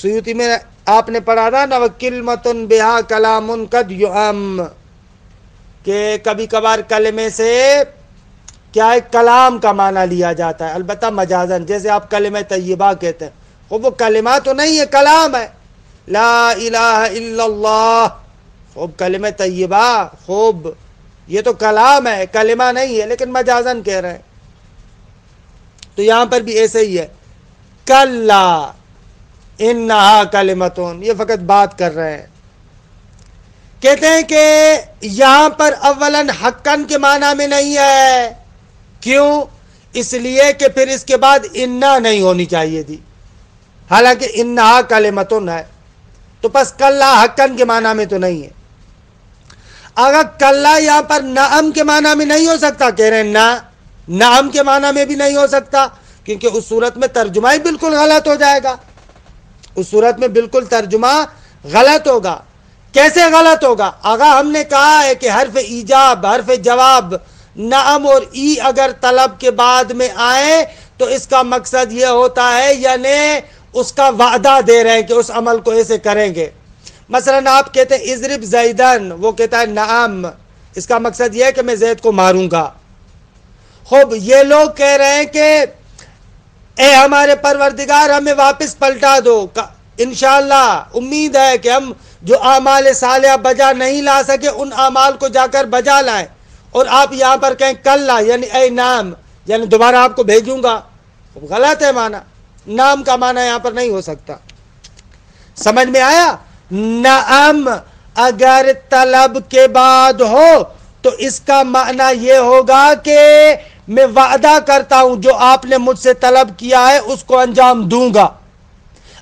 [SPEAKER 1] سیوطی میں آپ نے پڑھا تھا نا وَكِلْمَةٌ بِهَا كَلَامٌ قَدْ يُعَمْ، کہ کبھی کبھار کلمے سے کیا ہے کلام کا معنی لیا جاتا ہے، البتہ مجازن. جیسے آپ کلمہ طیبہ کہتے ہیں، وہ کلمہ تو نہیں ہے، کلام ہے. لا الہ الا اللہ، خوب کلمہ طیبہ، خوب، یہ تو کلام ہے، کلمہ نہیں ہے، لیکن مجازن کہہ رہے ہیں. تو یہاں پر بھی ایسے ہی ہے، کلا انہا کلمتون، یہ فقط بات کر رہے ہیں. کہتے ہیں کہ یہاں پر اولاً حقاً کے معنی میں نہیں ہے. کیوں؟ اس لیے کہ پھر اس کے بعد انہا نہیں ہونی چاہیے تھی، حالانکہ انہا کلمتون ہے، تو پس کلا حقاً کے معنی میں تو نہیں ہے. اگر کلا یہاں پر نعم کے معنی میں نہیں ہو سکتا، کہہ رہے ہیں نہ، نعم کے معنی میں بھی نہیں ہو سکتا، کیونکہ اس صورت میں ترجمہ ہی بالکل غلط ہو جائے گا. اس صورت میں بالکل ترجمہ غلط ہوگا. کیسے غلط ہوگا؟ اگر ہم نے کہا ہے کہ حرف ایجاب، حرف جواب، نعم اور ای اگر طلب کے بعد میں آئے تو اس کا مقصد یہ ہوتا ہے، یعنی اس کا وعدہ دے رہے ہیں کہ اس عمل کو ایسے کریں گے. مثلا آپ کہتے ہیں اضرب زیدن، وہ کہتا ہے نعم، اس کا مقصد یہ ہے کہ میں زید کو ماروں گا. خوب یہ لوگ کہہ رہے ہیں کہ اے ہمارے پروردگار ہمیں واپس پلٹا دو، انشاءاللہ امید ہے کہ ہم جو اعمال صالحہ بجا نہیں لا سکے ان اعمال کو جا کر بجا لائیں. اور آپ یہاں پر کہیں کلا، یعنی اے نام، یعنی دوبارہ آپ کو بھیجوں گا. غلط ہے معنی، نام کا معنی یہاں پر نہیں ہو سکتا. سمجھ میں آیا؟ نعم اگر طلب کے بعد ہو تو اس کا معنی یہ ہوگا کہ میں وعدہ کرتا ہوں جو آپ نے مجھ سے طلب کیا ہے اس کو انجام دوں گا.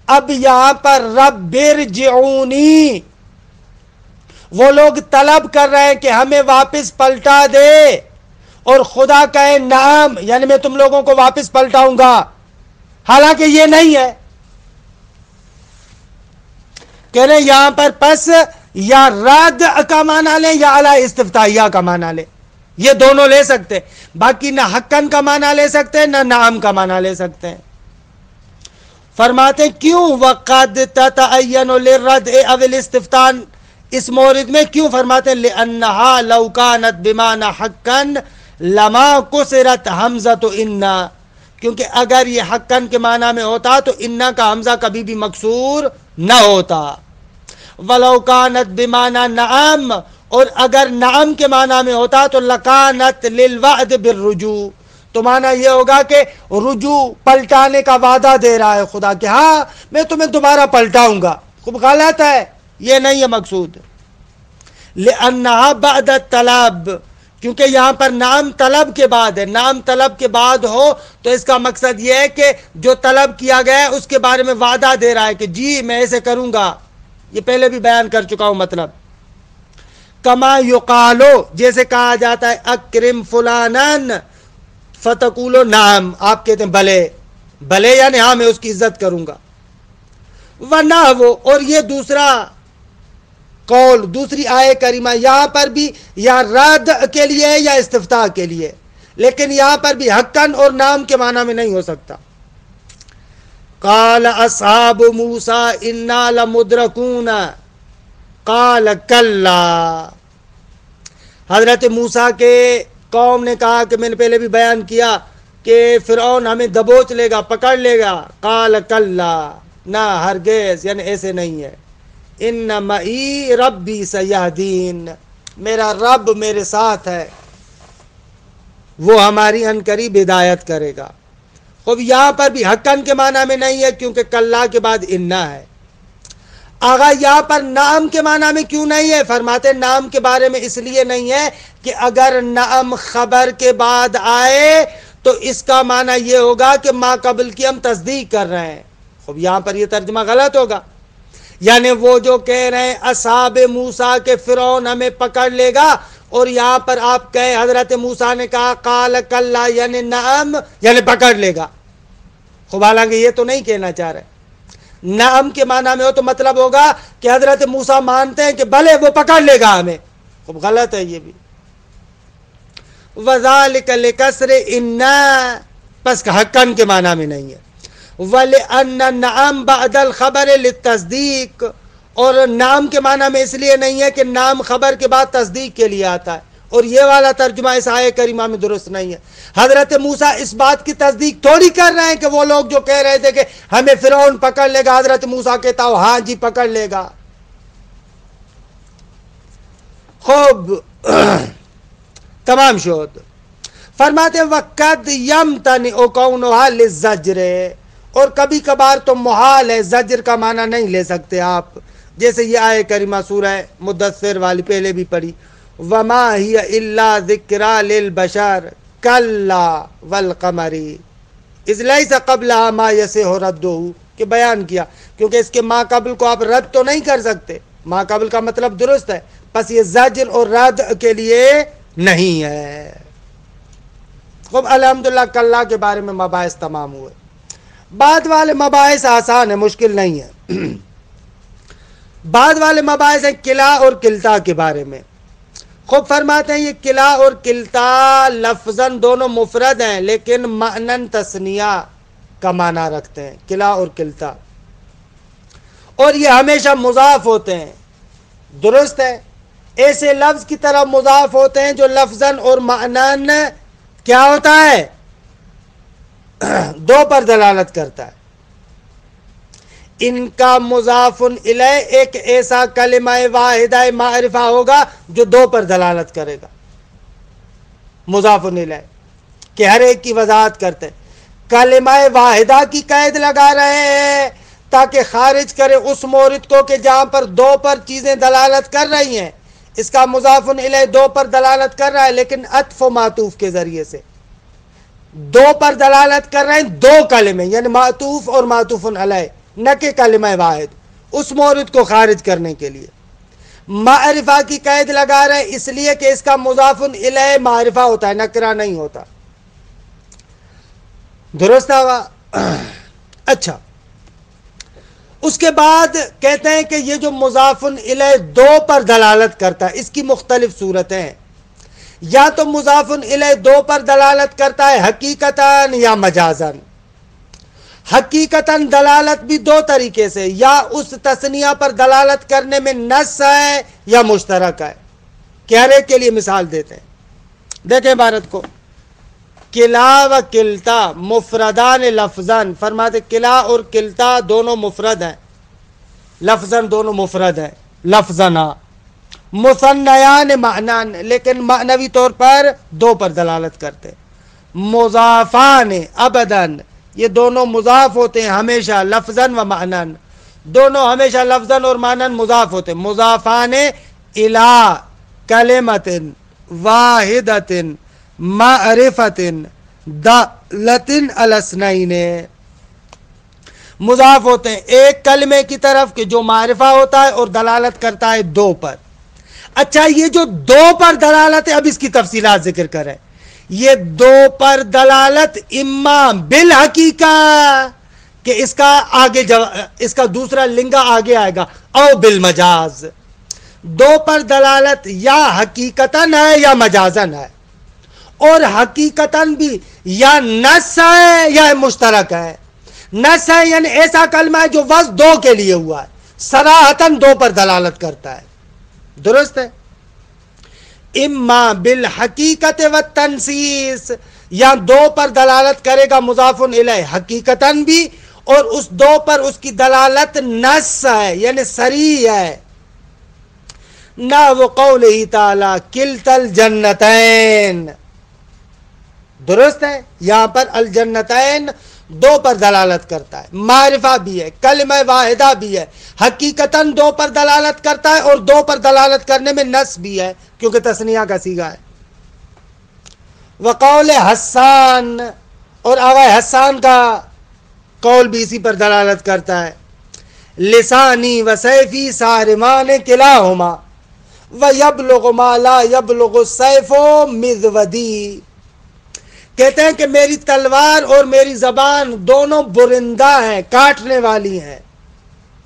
[SPEAKER 1] اب یہاں پر رب ارجعونی، وہ لوگ طلب کر رہے ہیں کہ ہمیں واپس پلٹا دے، اور خدا کہے نعم، یعنی میں تم لوگوں کو واپس پلٹاؤں گا، حالانکہ یہ نہیں ہے. کہہ رہے یہاں پر پس یا رد کا معنی لیں یا علی استفتائیہ کا معنی لیں، یہ دونوں لے سکتے ہیں. باقی نہ حقاً کا معنی لے سکتے ہیں نہ نعم کا معنی لے سکتے ہیں. فرماتے ہیں کیوں وقد تتعین للردء او الاستفتاء، اس مورد میں کیوں فرماتے ہیں لانہا لو کانت بمعنی حقا لما کسرت حمزۃ انا، کیونکہ اگر یہ حقاً کے معنی میں ہوتا تو انا کا حمزہ کبھی بھی مکسور نہ ہوتا. ولو کانت بمعنی نعم، اور اگر نعم کے معنی میں ہوتا تو لکانت للوعد بالرجوع، تو معنی یہ ہوگا کہ رجوع، پلٹانے کا وعدہ دے رہا ہے خدا کہ ہاں میں تمہیں دوبارہ پلٹاؤں گا. خوب غلط ہے، یہ نہیں ہے مقصود. لأنہا بعد الطلب، کیونکہ یہاں پر نام طلب کے بعد ہے. نام طلب کے بعد ہو تو اس کا مقصد یہ ہے کہ جو طلب کیا گیا ہے اس کے بارے میں وعدہ دے رہا ہے کہ جی میں ایسے کروں گا. یہ پہلے بھی بیان کر چکا ہوں مطلب. کما یقالو جیسے کہا جاتا ہے اکرم فلانن فتقولو نعم، آپ کہتے ہیں بلے بلے یعنی ہاں میں اس کی عزت کروں گا. ونحو، اور یہ دوسرا قول دوسری آیہ کریمہ یہاں پر بھی یا رد کے لیے یا استفتاء کے لیے، لیکن یہاں پر بھی حقاً اور نام کے معنی میں نہیں ہو سکتا. قال اصحاب موسیٰ انا لمدرکون قال کلا، حضرت موسیٰ کے قوم نے کہا کہ میں نے پہلے بھی بیان کیا کہ فرعون ہمیں دبوچ لے گا، پکڑ لے گا. قال کلا، نہ ہرگز، یعنی ایسے نہیں ہے. ان معی ربی سیہدین، میرا رب میرے ساتھ ہے، وہ ہماری عنقریب ہدایت کرے گا. اب یہاں پر بھی حقاً کے معنی میں نہیں ہے کیونکہ کلا کے بعد انا ہے. آغا یہاں پر نام کے معنی میں کیوں نہیں ہے؟ فرماتے نام کے بارے میں اس لیے نہیں ہے کہ اگر نام خبر کے بعد آئے تو اس کا معنی یہ ہوگا کہ ما قبل کی ہم تصدیق کر رہے ہیں. اب یہاں پر یہ ترجمہ غلط ہوگا. یعنی وہ جو کہہ رہے ہیں اصحاب موسیٰ کے فرعون ہمیں پکڑ لے گا، اور یہاں پر آپ کہے حضرت موسیٰ نے کہا قال کلا یعنی نعم یعنی پکڑ لے گا. خوب حالانکہ یہ تو نہیں کہنا چاہ رہے. نعم کے معنی میں ہو تو مطلب ہوگا کہ حضرت موسیٰ مانتے ہیں کہ بھلے وہ پکڑ لے گا ہمیں. خوب غلط ہے یہ بھی. وذالک لکسر انا، پس حقاً کے معنی میں نہیں ہے. وَلِأَنَّ نعم بعد الخبر للتصدیق، اور نام کے معنی میں اس لیے نہیں ہے کہ نام خبر کے بعد تصدیق کے لیے آتا ہے، اور یہ والا ترجمہ اس آیہ کریمہ میں درست نہیں ہے. حضرت موسیٰ اس بات کی تصدیق تھوڑی کر رہے ہیں کہ وہ لوگ جو کہہ رہے تھے کہ ہمیں فرعون پکڑ لے گا، حضرت موسیٰ کہتا ہو ہاں جی پکڑ لے گا. خوب تمام شد. فرماتے وقت یمتنع کونھا للزجر، اور کبھی کبھار تو محال ہے، زجر کا معنی نہیں لے سکتے آپ. جیسے یہ آیہ کریمہ سورہ مدثر والی پہلے بھی پڑھی، وما ہی الا ذکری للبشر کلا والقمر اذ لیس قبلھا ما یصح ردہ، کہ بیان کیا کیونکہ اس کے ما قبل کو آپ رد تو نہیں کر سکتے. ما قبل کا مطلب درست ہے، پس یہ زجر اور رد کے لیے نہیں ہے. خب الحمدللہ کلا کے بارے میں مباحث تمام ہوئے. بعد والے مباحث آسان ہیں، مشکل نہیں ہے. بعد والے مباحث ہیں کلا اور کلتا کے بارے میں. خوب فرماتے ہیں یہ کلا اور کلتا لفظاً دونوں مفرد ہیں لیکن معناً تثنیہ کا معنی رکھتے ہیں، کلا اور کلتا، اور یہ ہمیشہ مضاف ہوتے ہیں. درست ہے، ایسے لفظ کی طرح مضاف ہوتے ہیں جو لفظاً اور معناً کیا ہوتا ہے؟ دو پر دلالت کرتا ہے. ان کا مضاف الیہ ایک ایسا کلمہ واحدہ معرفہ ہوگا جو دو پر دلالت کرے گا. مضاف الیہ کہ ہر ایک کی وضاحت کرتے ہیں. کلمہ واحدہ کی قید لگا رہے ہیں تاکہ خارج کرے اس مورد کو کہ جہاں پر دو پر چیزیں دلالت کر رہی ہیں. اس کا مضاف الیہ دو پر دلالت کر رہا ہے لیکن عطف و معطوف کے ذریعے سے. دو پر دلالت کر رہے ہیں دو کلمے، یعنی معطوف اور معطوف علیہ، نہ کہ کلمہ واحد، اس مورد کو خارج کرنے کے لیے. معرفہ کی قید لگا رہے ہیں اس لیے کہ اس کا مضاف الیہ معرفہ ہوتا ہے، نکرہ نہیں ہوتا. درست ہوا؟ اچھا، اس کے بعد کہتے ہیں کہ یہ جو مضاف الیہ دو پر دلالت کرتا ہے اس کی مختلف صورتیں ہیں. یا تو مضاف الیہ دو پر دلالت کرتا ہے حقیقتاً یا مجازاً. حقیقتاً دلالت بھی دو طریقے سے، یا اس تثنیہ پر دلالت کرنے میں نص ہے یا مشترک ہے. کہ ہر ایک کے لیے مثال دیتے ہیں. دیکھیں عبارت کو، کلا و کلتا مفردان لفظاً. فرماتے کلا اور کلتا دونوں مفرد ہیں، لفظاً دونوں مفرد ہیں، لفظاً مثنیان معنان، لیکن معنوی طور پر دو پر دلالت کرتے. مضافان ابداً، یہ دونوں مضاف ہوتے ہیں ہمیشہ، لفظاً و معنان، دونوں ہمیشہ لفظاً اور معنان مضاف ہوتے ہیں. مضافان الی کلمۃ واحدۃ معرفۃ دالۃ علی اثنین، مضاف ہوتے ہیں ایک کلمے کی طرف کہ جو معرفہ ہوتا ہے اور دلالت کرتا ہے دو پر. اچھا یہ جو دو پر دلالت ہے، اب اس کی تفصیلات ذکر کریں. یہ دو پر دلالت اما بالحقیقہ کہ اس کا آگے اس کا دوسرا لنگا آگے آئے گا، او بالمجاز. دو پر دلالت یا حقیقتاً ہے یا مجازن ہے، اور حقیقتاً بھی یا نص ہے یا مشترک ہے. نص ہے یعنی ایسا کلمہ ہے جو وصف دو کے لیے ہوا ہے، صراحتاً دو پر دلالت کرتا ہے. درست ہے. اما بالحقیقت والتنسیس، یا دو پر دلالت کرے گا مضاف الیہ حقیقتاً بھی، اور اس دو پر اس کی دلالت نص ہے یعنی صریح ہے. نحو قولہ تعالی کلتا الجنتین. درست ہے. یہاں پر الجنتین دو پر دلالت کرتا ہے، معرفہ بھی ہے، کلمہ واحدہ بھی ہے، حقیقتاً دو پر دلالت کرتا ہے، اور دو پر دلالت کرنے میں نص بھی ہے کیونکہ تثنیہ کا صیغہ ہے. وقول حسان، اور آغا حسان کا قول بھی اسی پر دلالت کرتا ہے. لسانی و سیفی صارمان کلاہما ویبلغ ما لا یبلغ السیف مذودی. کہتے ہیں کہ میری تلوار اور میری زبان دونوں برندہ ہیں، کاٹنے والی ہیں.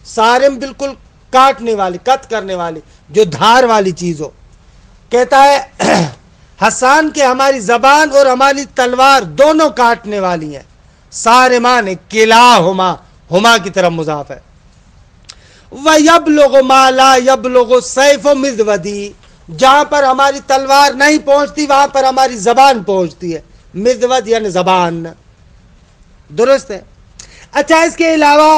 [SPEAKER 1] صارم بالکل کاٹنے والی، کٹ کرنے والی، جو دھار والی چیز ہو. کہتا ہے حسان کہ ہماری زبان اور ہماری تلوار دونوں کاٹنے والی ہیں. صارمان کلاہما، ہما کی طرف مضاف ہے. وَيَبْلُغُ مَا لَا يَبْلُغُ السَّيْفُ مِذْوَدِي، جہاں پر ہماری تلوار نہیں پہنچتی وہاں پر ہماری زبان پہنچتی ہے. مذود یعنی زبان. درست ہے. اچھا اس کے علاوہ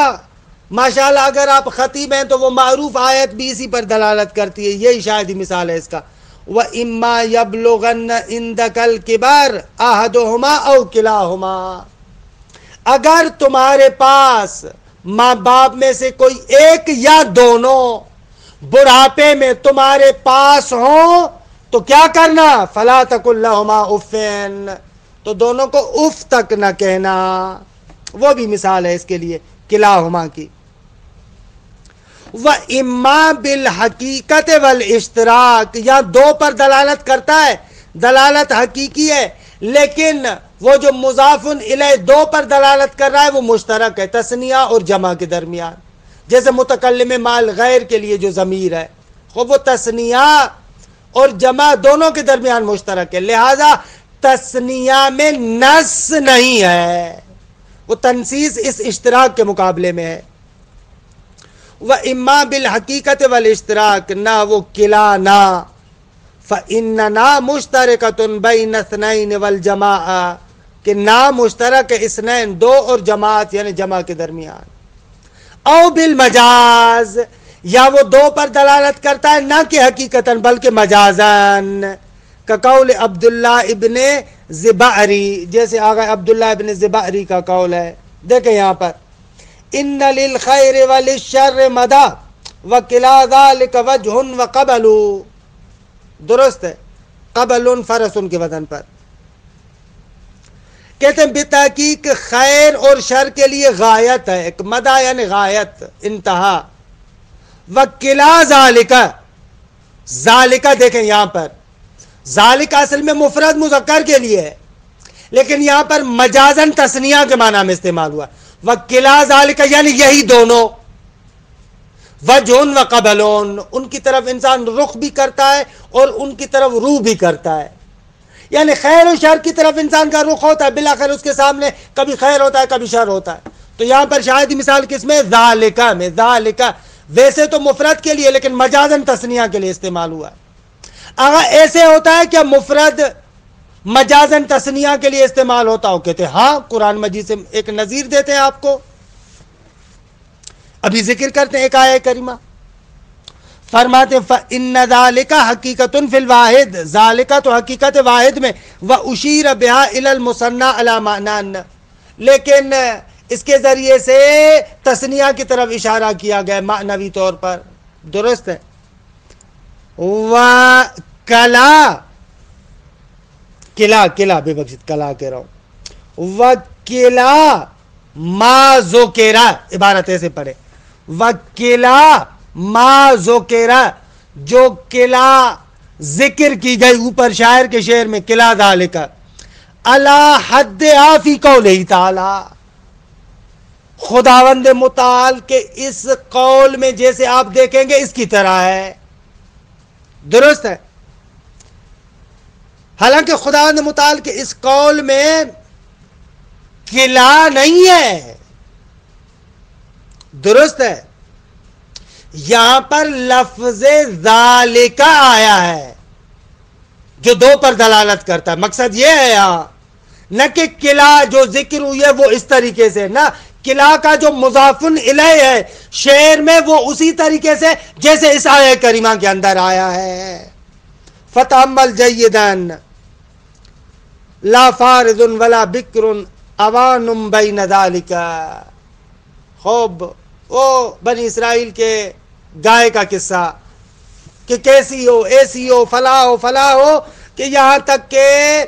[SPEAKER 1] ماشاءاللہ اگر آپ خطیب ہیں تو وہ معروف آیت بھی اسی پر دلالت کرتی ہے. یہی شاید ہی مثال ہے اس کا. وَإِمَّا يَبْلُغَنَّ عِنْدَكَ الْكِبَرَ أَحَدُهُمَا أَوْ كِلَاهُمَا، اگر تمہارے پاس ماں باپ میں سے کوئی ایک یا دونوں بڑھاپے میں تمہارے پاس ہوں تو کیا کرنا؟ فَلَا تَقُلْ لَهُمَا أُفٍّ، تو دونوں کو اف تک نہ کہنا. وہ بھی مثال ہے اس کے لیے کلاہما کی. وَإِمَّا بِالْحَقِيقَةِ وَالْإِشْتِرَاكِ، یا دو پر دلالت کرتا ہے، دلالت حقیقی ہے، لیکن وہ جو مضاف الیہ دو پر دلالت کر رہا ہے وہ مشترک ہے تثنیہ اور جمع کے درمیان. جیسے متکلم مال غیر کے لیے جو ضمیر ہے وہ تثنیہ اور جمع دونوں کے درمیان مشترک ہے، لہذا تثنیہ میں نص نہیں ہے، وہ تنصیص اس اشتراک کے مقابلے میں ہے. وَإِمَّا بِالْحَقِيقَةِ وَالْإِشْتِرَاكِ، نہ وہ کلانا، فَإِنَّنَا مُشْتَرِكَةٌ بَيْنَ اثْنَيْنِ وَالْجَمَاعَةِ، کہ نام مشترک ہے اثنین دو اور جماعت یعنی جمع کے درمیان. او بالمجاز، یا وہ دو پر دلالت کرتا ہے نہ کہ حقیقتاً بلکہ مجازاً، کقول عبداللہ ابن زبعری، جیسے آگا عبداللہ ابن زبعری کا قول ہے. دیکھیں یہاں پر ان للخیر وللشر مدا وکلا ذلک وجہ وقبل. درست ہے. قبل فرس کے وزن پر. کہتے ہیں بتحقیق خیر اور شر کے لیے غایت ہے، ایک مدہ یعنی غایت، انتہا. وکلا ذالک، ذالک دیکھیں یہاں پر ذالک اصل میں مفرد مذکر کے لیے ہے، لیکن یہاں پر مجازن تثنیہ کے معنی میں استعمال ہوا. وکلا ذالک یعنی یہی دونوں، وجہن و قبلون، ان کی طرف انسان رخ بھی کرتا ہے اور ان کی طرف روح بھی کرتا ہے. یعنی خیر و شر کی طرف انسان کا رخ ہوتا ہے، بالآخر اس کے سامنے کبھی خیر ہوتا ہے کبھی شر ہوتا ہے. تو یہاں پر شاید مثال کس میں؟ ذالکہ میں. ذالکہ ویسے تو مفرد کے لیے لیکن مجازن تثنیہ کے لیے استعمال ہوا ہے. اگر ایسے ہوتا ہے کہ مفرد مجازن تثنیہ کے لیے استعمال ہوتا ہو، کہتے ہیں ہاں، قرآن مجید سے ایک نظیر دیتے ہیں آپ کو. ابھی ذکر کرتے ہیں ایک آیہ کریمہ، فرماتے ہیں فَإِنَّ ذَلِكَ حَقِيقَةٌ فِي الْوَاحِدِ، ذَلِكَ تو حقیقت واحد میں، وَأُشِيرَ بِهَا إِلَى الْمُثَنَّى عَلَى مَعْنًى، لیکن اس کے ذریعے سے تثنیہ کی طرف اشارہ کیا گیا معنوی طور پر. درست ہے. وَكَلَا، کلا بے بخشت کلا کہہ رہا ہوں. وَكِلَا مَا ذُكِرَ، عبارت ایسے پڑھے، وَكِلَا مَا ذُكِرَ، جو قلعہ ذکر کی گئی اوپر شاعر کے شعر میں، قلعہ ذالک علی حد فی قولہ تعالی، خداوند متعال کے اس قول میں جیسے آپ دیکھیں گے اس کی طرح ہے، درست ہے؟ حالانکہ خداوند متعال کے اس قول میں قلعہ نہیں ہے، درست ہے؟ یہاں پر لفظ ذالک آیا ہے جو دو پر دلالت کرتا ہے، مقصد یہ ہے یہاں نہ کہ قلعہ جو ذکر ہوئی ہے وہ اس طریقے سے، نہ قلعہ کا جو مضاف الیہ ہے شعر میں وہ اسی طریقے سے جیسے اس آیہ کریمہ کے اندر آیا ہے۔ فتأمل جیداً لا فارض ولا بکر اوان بین ذالک۔ خوب وہ بنی اسرائیل کے گائے کا قصہ کہ کیسی ہو، ایسی ہو، فلاں ہو، کہ یہاں تک کہ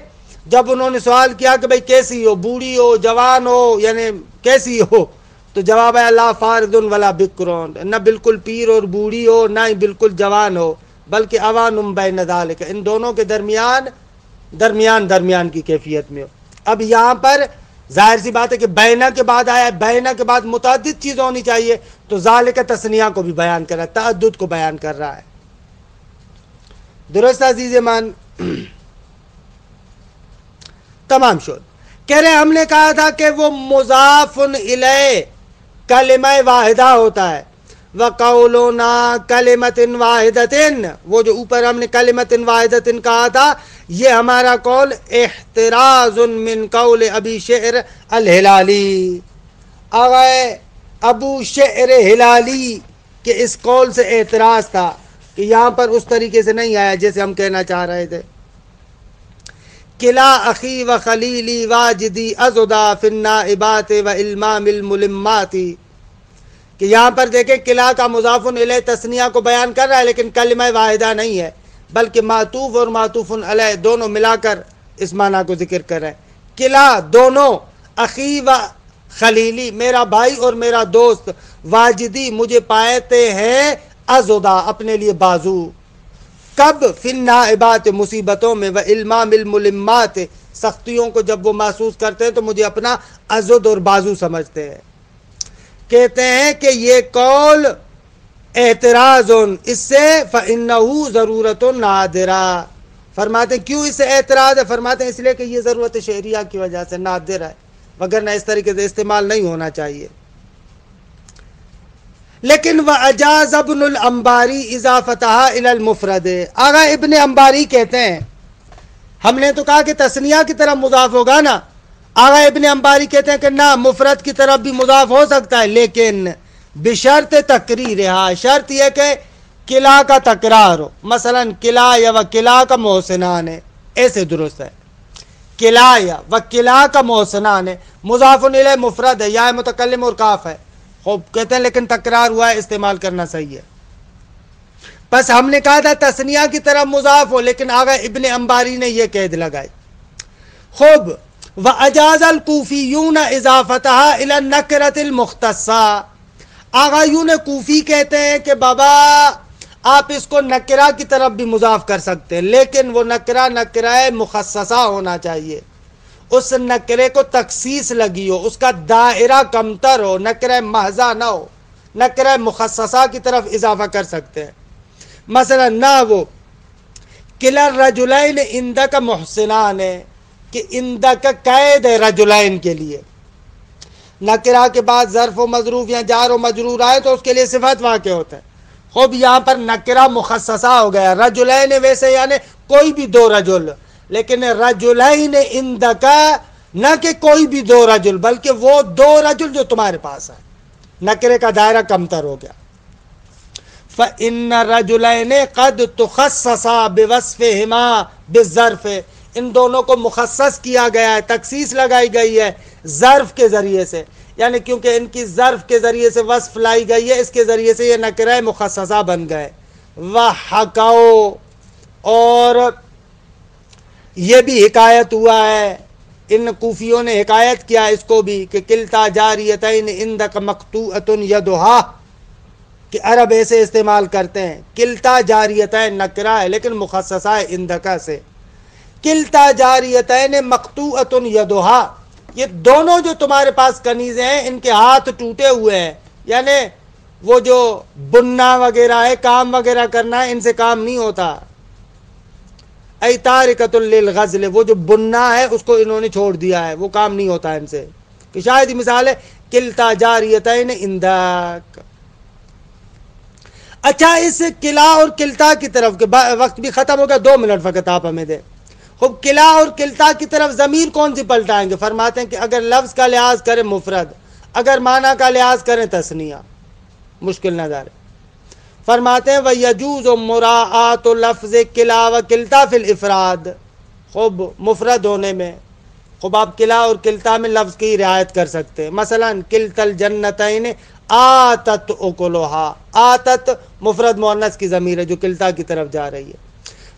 [SPEAKER 1] جب انہوں نے سوال کیا کہ بھئی کیسی ہو، بوڑھی ہو، جوان ہو، یعنی کیسی ہو، تو جواب ہے لا فارض ولا بکرون، نہ بالکل پیر اور بوڑھی ہو نہ ہی بالکل جوان ہو، بلکہ اوان بین ذالک، ان دونوں کے درمیان کی کیفیت میں ہو۔ اب یہاں پر ظاہر سی بات ہے کہ بینا کے بعد آیا ہے، بینا کے بعد متعدد چیز ہونی چاہیے، تو ذالک تثنیہ کو بھی بیان کر رہا ہے، تعدد کو بیان کر رہا ہے، درست عزیز مان؟ تمام شد۔ کہہ رہے ہم نے کہا تھا کہ وہ مضاف الیہ کلمہ واحدہ ہوتا ہے، وَقَوْلُنَا كَلِمَةٍ وَاحِدَةٍ، وہ جو اوپر ہم نے کلمۃ واحدۃ کہا تھا، یہ ہمارا قول احتراز من قول ابی شعر الہلالی، آغا ابو شعر ہلالی کے اس قول سے اعتراض تھا کہ یہاں پر اس طریقے سے نہیں آیا جیسے ہم کہنا چاہ رہے تھے۔ قلع اخی و خلیلی واجدی ازدا فی النائبات و المام الملمات، کہ یہاں پر دیکھیں قلعہ کا مضاف الیہ تثنیہ کو بیان کر رہا ہے لیکن کلمہ واحدہ نہیں ہے، بلکہ معطوف اور معطوف علیہ دونوں ملا کر اس معنی کو ذکر کر رہے ہیں۔ قلعہ دونوں، اخی و خلیلی میرا بھائی اور میرا دوست، واجدی مجھے پاتے ہیں، ازدا اپنے لیے بازو، کب؟ فی النائبات مصیبتوں میں، و المام الملمات سختیوں کو جب وہ محسوس کرتے ہیں تو مجھے اپنا عضد اور بازو سمجھتے ہیں۔ کہتے ہیں کہ یہ قول اعتراض اس سے، فإنہ ضرورت نادرہ، فرماتے ہیں کیوں اس سے اعتراض ہے؟ فرماتے ہیں اس لیے کہ یہ ضرورت شعریہ کی وجہ سے نادر ہے، وگرنہ اس طریقے سے استعمال نہیں ہونا چاہیے۔ لیکن وَأَجَازَ ابْنُ الْأَنبَارِ اِضَافَتَهَا إِلَى الْمُفْرَدِ، آغا ابن انباری کہتے ہیں، ہم نے تو کہا کہ تثنیہ کی طرف مضاف ہوگا نا، آغا ابن انباری کہتے ہیں کہ نہ، مفرد کی طرف بھی مضاف ہو سکتا ہے، لیکن بشرط تقریرہا، شرط یہ کہ قلعہ کا تکرار ہو، مثلا قلعہ یا وقلعہ کا محسنان ہے، ایسے درست ہے، قلعہ یا وقلعہ کا محسنان ہے، مضاف الیہ مفرد ہے، یا متکلم اور کاف ہے، خوب کہتے ہیں لیکن تکرار ہوا ہے، استعمال کرنا صحیح ہے۔ بس ہم نے کہا تھا تثنیہ کی طرف مضاف ہو، لیکن آغا ابن انباری نے یہ قید لگائی۔ خوب، وَأَجَازَ الْكُوفِيُّونَ اِضَافَتَهَا إِلَى النَّكِرَةِ الْمُخْتَصَّةِ، آغایون کوفی کہتے ہیں کہ بابا آپ اس کو نکرہ کی طرف بھی مضاف کر سکتے ہیں، لیکن وہ نکرہ مخصصہ ہونا چاہیے، اس نکرے کو تخصیص لگی ہو، اس کا دائرہ کمتر ہو، نکرہ محضہ نہ ہو، نکرہ مخصصہ کی طرف اضافہ کر سکتے ہیں۔ مثلا نہ وہ قلع الرجلین عندک محسنان ہے کہ عندک قید ہے رجلین کے لیے، نکرہ کے بعد ظرف و مظروف یا جار و مجرور آئے تو اس کے لیے صفت واقع ہوتا ہے۔ خوب یہاں پر نکرہ مخصصہ ہو گیا، رجلین ویسے یعنی کوئی بھی دو رجل، لیکن رجلین عندکا نہ کہ کوئی بھی دو رجل، بلکہ وہ دو رجل جو تمہارے پاس ہے، نکرے کا دائرہ کمتر ہو گیا۔ فَإِنَّ رَجُلَيْنِ قَدْ تُخَصَّصَا بِوَصْفِهِمَا بِالظَّرْفِ، ان دونوں کو مخصص کیا گیا ہے، تخصیص لگائی گئی ہے ظرف کے ذریعے سے، یعنی کیونکہ ان کی ظرف کے ذریعے سے وصف لائی گئی ہے، اس کے ذریعے سے یہ نکرہ مخصصہ بن گئے۔ وَحَكَوْا، اور یہ بھی حکایت ہوا ہے، ان کوفیوں نے حکایت کیا اس کو بھی کہ کلتا جاریتین عندک مقطوعۃ یدہا، کہ عرب ایسے استعمال کرتے ہیں. کلتا جاریتین نکرہ ہے لیکن مخصصہ ہے اندکا سے. کلتا جاریتین مقطوعۃ یدہا، یہ دونوں جو تمہارے پاس کنیزیں ہیں ان کے ہاتھ ٹوٹے ہوئے ہیں، یعنی وہ جو بننا وغیرہ ہے، کام وغیرہ کرنا ہے، ان سے کام نہیں ہوتا. ای تارکۃ للغزل، وہ جو بننا ہے اس کو انہوں نے چھوڑ دیا ہے، وہ کام نہیں ہوتا ان سے. کہ شاید یہ مثال ہے کلتا جاریتین اندک. اچھا اس کلا اور کلتا کی طرف کے وقت بھی ختم ہو گیا، 2 منٹ فقط آپ ہمیں دیں. خوب کلا اور کلتا کی طرف ضمیر کون سی پلٹائیں گے؟ فرماتے ہیں کہ اگر لفظ کا لحاظ کریں مفرد، اگر معنی کا لحاظ کریں تثنیہ. مشکل نظر ہے. فرماتے ہیں وَيَجُوزُ مُرَاعَاتُ لَفْظِ کلا و کلتا فی الافراد. خوب مفرد ہونے میں خوب آپ کلا اور کلتا میں لفظ کی رعایت کر سکتے ہیں. مثلا کلتا الجنتین آتت اکلھا، آتت مفرد مؤنث کی ضمیر ہے جو کلتا کی طرف جا رہی ہے.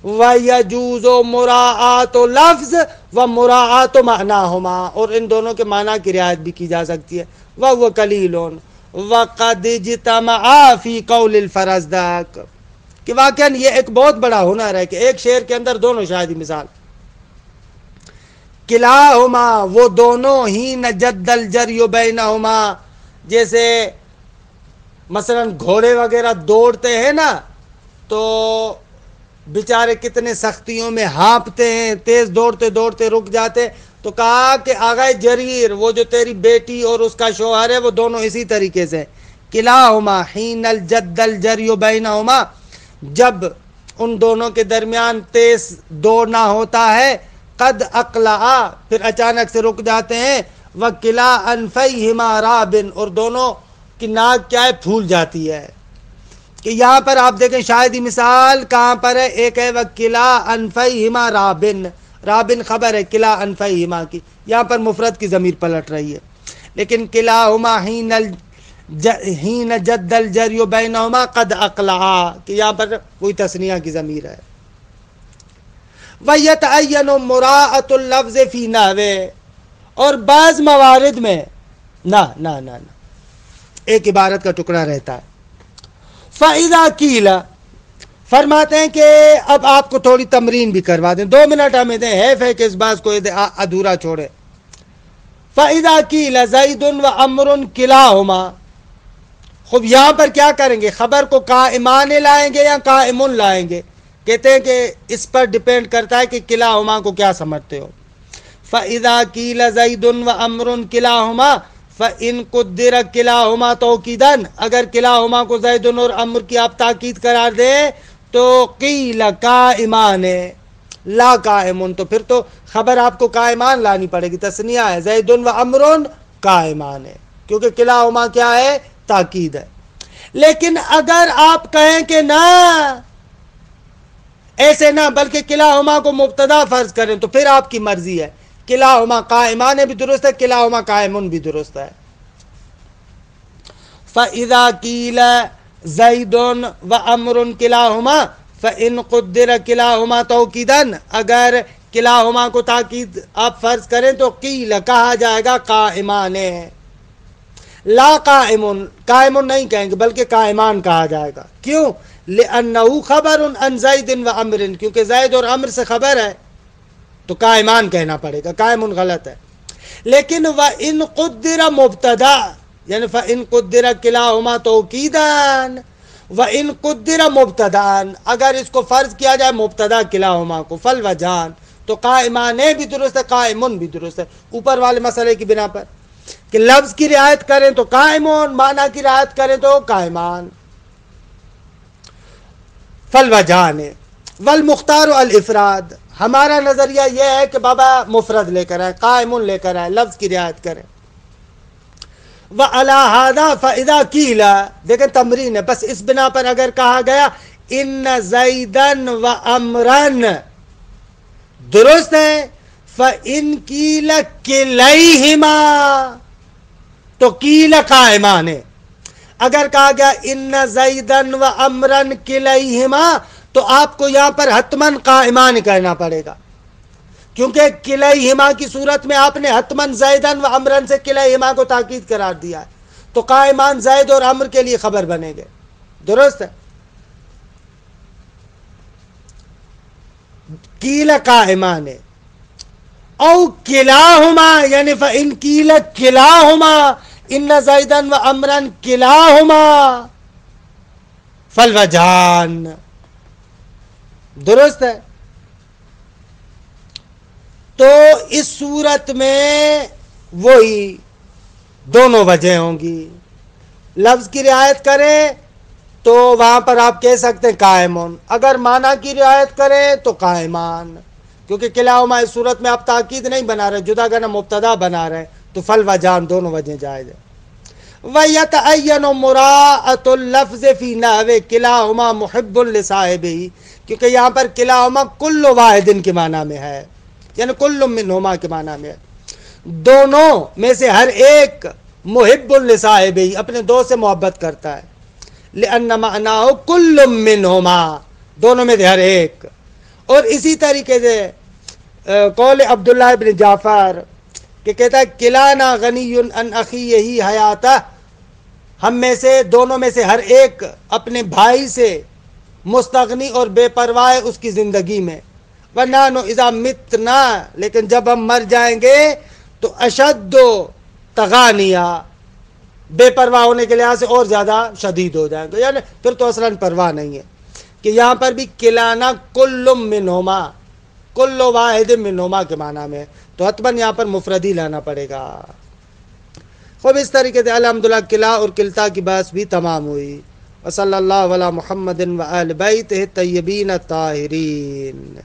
[SPEAKER 1] وَيَجُوزُ مُرَاعَاتُ لَفْظ وَمُرَاعَاتُ مَعْنَاهُمَا، اور ان دونوں کے معنی کی رعایت بھی کی جا سکتی ہے. وَهُوَ قَلِيلٌ وَقَدْ اجْتَمَعَا فِي قَوْلِ الْفَرَزْدَقِ، کہ واقعاً یہ ایک بہت بڑا ہنر ہے کہ ایک شعر کے اندر دونوں شاہدی مثال. کلاہما، وہ دونوں ہی نجد الجری بینہما، جیسے مثلا گھوڑے وغیرہ دوڑتے ہیں نا تو بیچارے کتنے سختیوں میں ہانپتے ہیں، تیز دوڑتے دوڑتے رک جاتے. تو کہا کہ آغا جریر، وہ جو تیری بیٹی اور اس کا شوہر ہے وہ دونوں اسی طریقے سے. کلاہما حین الجد الجری بینہما، جب ان دونوں کے درمیان تیز دوڑنا ہوتا ہے. قد اقلعا، پھر اچانک سے رک جاتے ہیں. وکلا انفیہما رابن، اور دونوں کی ناک کیا ہے؟ پھول جاتی ہے. کہ یہاں پر آپ دیکھیں شاہدی مثال کہاں پر ہے؟ ایک ہے وکلا انفیہما رابن، رابن خبر ہے کلا انفیہما کی، یہاں پر مفرد کی ضمیر پلٹ رہی ہے. لیکن کلاہما حین جد الجری بینہما قد اقلعا، کہ یہاں پر کوئی تثنیہ کی ضمیر ہے. وَيَتَعَيَّنُ مُرَاعَةُ اللَّفْظِ فِي نَحْوِهِ، اور بعض موارد میں نہ ایک عبارت کا ٹکڑا رہتا ہے. فَإِذَا قِيلَ، فرماتے ہیں کہ اب آپ کو تھوڑی تمرین بھی کروا دیں، 2 منٹ ہمیں دیں، ہے کہ اس بات کو ادھورا چھوڑے. فَإِذَا قِيلَ زَيْدٌ وَعَمْرٌ كِلَاهُمَا، خوب یہاں پر کیا کریں گے؟ خبر کو قائمان لائیں گے یا قائمن لائیں گے؟ کہتے ہیں کہ اس پر ڈیپینڈ کرتا ہے کہ کلاہما کو کیا سمجھتے ہو. فَإِذَا قِيلَ زَيْدٌ وَعَمْرٌ كِلَاهُمَا فَإِن قُدِّرَ كِلَاهُمَا تَوْكِيدًا، اگر کلاہما کو زید اور عمر کی آپ تاکید قرار دیں تو قیل قائمان لا قائمن، تو پھر تو خبر آپ کو قائمان لانی پڑے گی. تثنیہ ہے، زید و عمر قائمان ہے، کیونکہ کلاہما کیا ہے؟ تاکید ہے. لیکن اگر آپ کہیں کہ نہ ایسے نہ، بلکہ کلاہما کو مبتدا فرض کریں تو پھر آپ کی مرضی ہے. کلاہما قائمان بھی درست ہے، کلاہما قائمن بھی درست ہے. فَإِذَا قِيلَ زَيْدٌ وَعَمْرٌ كِلَاهُمَا فَإِن قُدِّرَ كِلَاهُمَا تَوْكِيدًا، اگر کلاہما کو تاکید آپ فرض کریں تو قیل کہا جائے گا قائمان لا قائمن، قائمن نہیں کہیں گے بلکہ قائمان کہا جائے گا. کیوں؟ لِأَنَّهُ خَبَرٌ عَنْ زَيْدٍ وَعَمْرٍ، کیونکہ زید اور عمر سے خبر ہے تو قائمان کہنا پڑے گا، قائمن غلط ہے. لیکن وَإِن قُدِّرَ مُبْتَدَا، یعنی فَإِن قُدِّرَ كِلَاهُمَا تَوْكِيدًا وَإِن قُدِّرَ مُبْتَدَان، اگر اس کو فرض کیا جائے مبتدا کلاہما کو، فَالْوَجْهَانِ، تو قائمان بھی درست ہے، قائمن بھی درست ہے. اوپر والے مسئلے کی بنا پر کہ لفظ کی رعایت کریں تو قائمون، معنی کی رعایت کریں تو قائمان. فَالْوَجْهَانِ وَالْمُخْتَارُ الْإِفْرَاد، ہمارا نظریہ یہ ہے کہ بابا مفرد لے کر آئے، قائمن لے کر آئے، لفظ کی رعایت کریں. وَعَلَى هَذَا فَإِذَا قِيلَ، دیکھیں تمرین ہے، بس اس بنا پر اگر کہا گیا اِنَّ زَيْدًا وَعَمْرًا، درست ہے. فَإِن قِيلَ كِلَيْهِمَا، تو قیل قائمان ہے. اگر کہا گیا اِنَّ زَيْدًا وَعَمْرًا كِلَيْهِمَا، تو آپ کو یہاں پر حتماً قائمان کرنا پڑے گا، کیونکہ کلیہما کی صورت میں آپ نے حتماً زیدن و عمرن سے کلیہما کو تاکید قرار دیا ہے، تو قائمان زید اور عمر کے لیے خبر بنے گے. درست ہے. قیل قائمان او کلاہما یعنی فإن قیل کلاہما ان زیدن و امرن کلاہما فالوجہان. درست ہے. تو اس صورت میں وہی دونوں وجہ ہوں گی. لفظ کی رعایت کریں تو وہاں پر آپ کہہ سکتے ہیں قائمون، اگر معنی کی رعایت کریں تو قائمان، کیونکہ کلاہما اس صورت میں آپ تاکید نہیں بنا رہے، جدا گنا مبتدا بنا رہے ہیں، تو فالوجہان دونوں وجہ جائز ہے. وَيَتَعَيَّنُ مُرَاعَةُ اللَّفْظِ فِي نَحْوِ كِلَاهُمَا مُحِبٌّ لِصَاحِبِهِ، کیونکہ یہاں پر کلاہما کل واحد کے معنی میں ہے، یعنی کل منہما کے معنی میں ہے، دونوں میں سے ہر ایک محب لصاحبہ اپنے دوست سے محبت کرتا ہے. لأن معناه کل منہما، دونوں میں سے ہر ایک. اور اسی طریقے سے قول عبداللہ ابن جعفر کہ کہتا ہے کلانا غنی عن اخیہ حیاتہ، ہم میں سے دونوں میں سے ہر ایک اپنے بھائی سے مستغنی اور بے پرواہ اس کی زندگی میں. وَنَحْنُ اِذَا مِتْنَا، لیکن جب ہم مر جائیں گے تو اشد تغانیہ، بے پرواہ ہونے کے لحاظ سے اور زیادہ شدید ہو جائیں گے، یعنی پھر تو اصلاً پرواہ نہیں ہے. کہ یہاں پر بھی کلانا کل منہما، کل واحد منہما کے معنی میں، تو حتماً یہاں پر مفردی لانا پڑے گا. خوب اس طریقے سے الحمدللہ کلا اور کلتا کی بحث بھی تمام ہوئی. وصلی اللہ علی محمد و آل بیتہ الطیبین الطاہرین.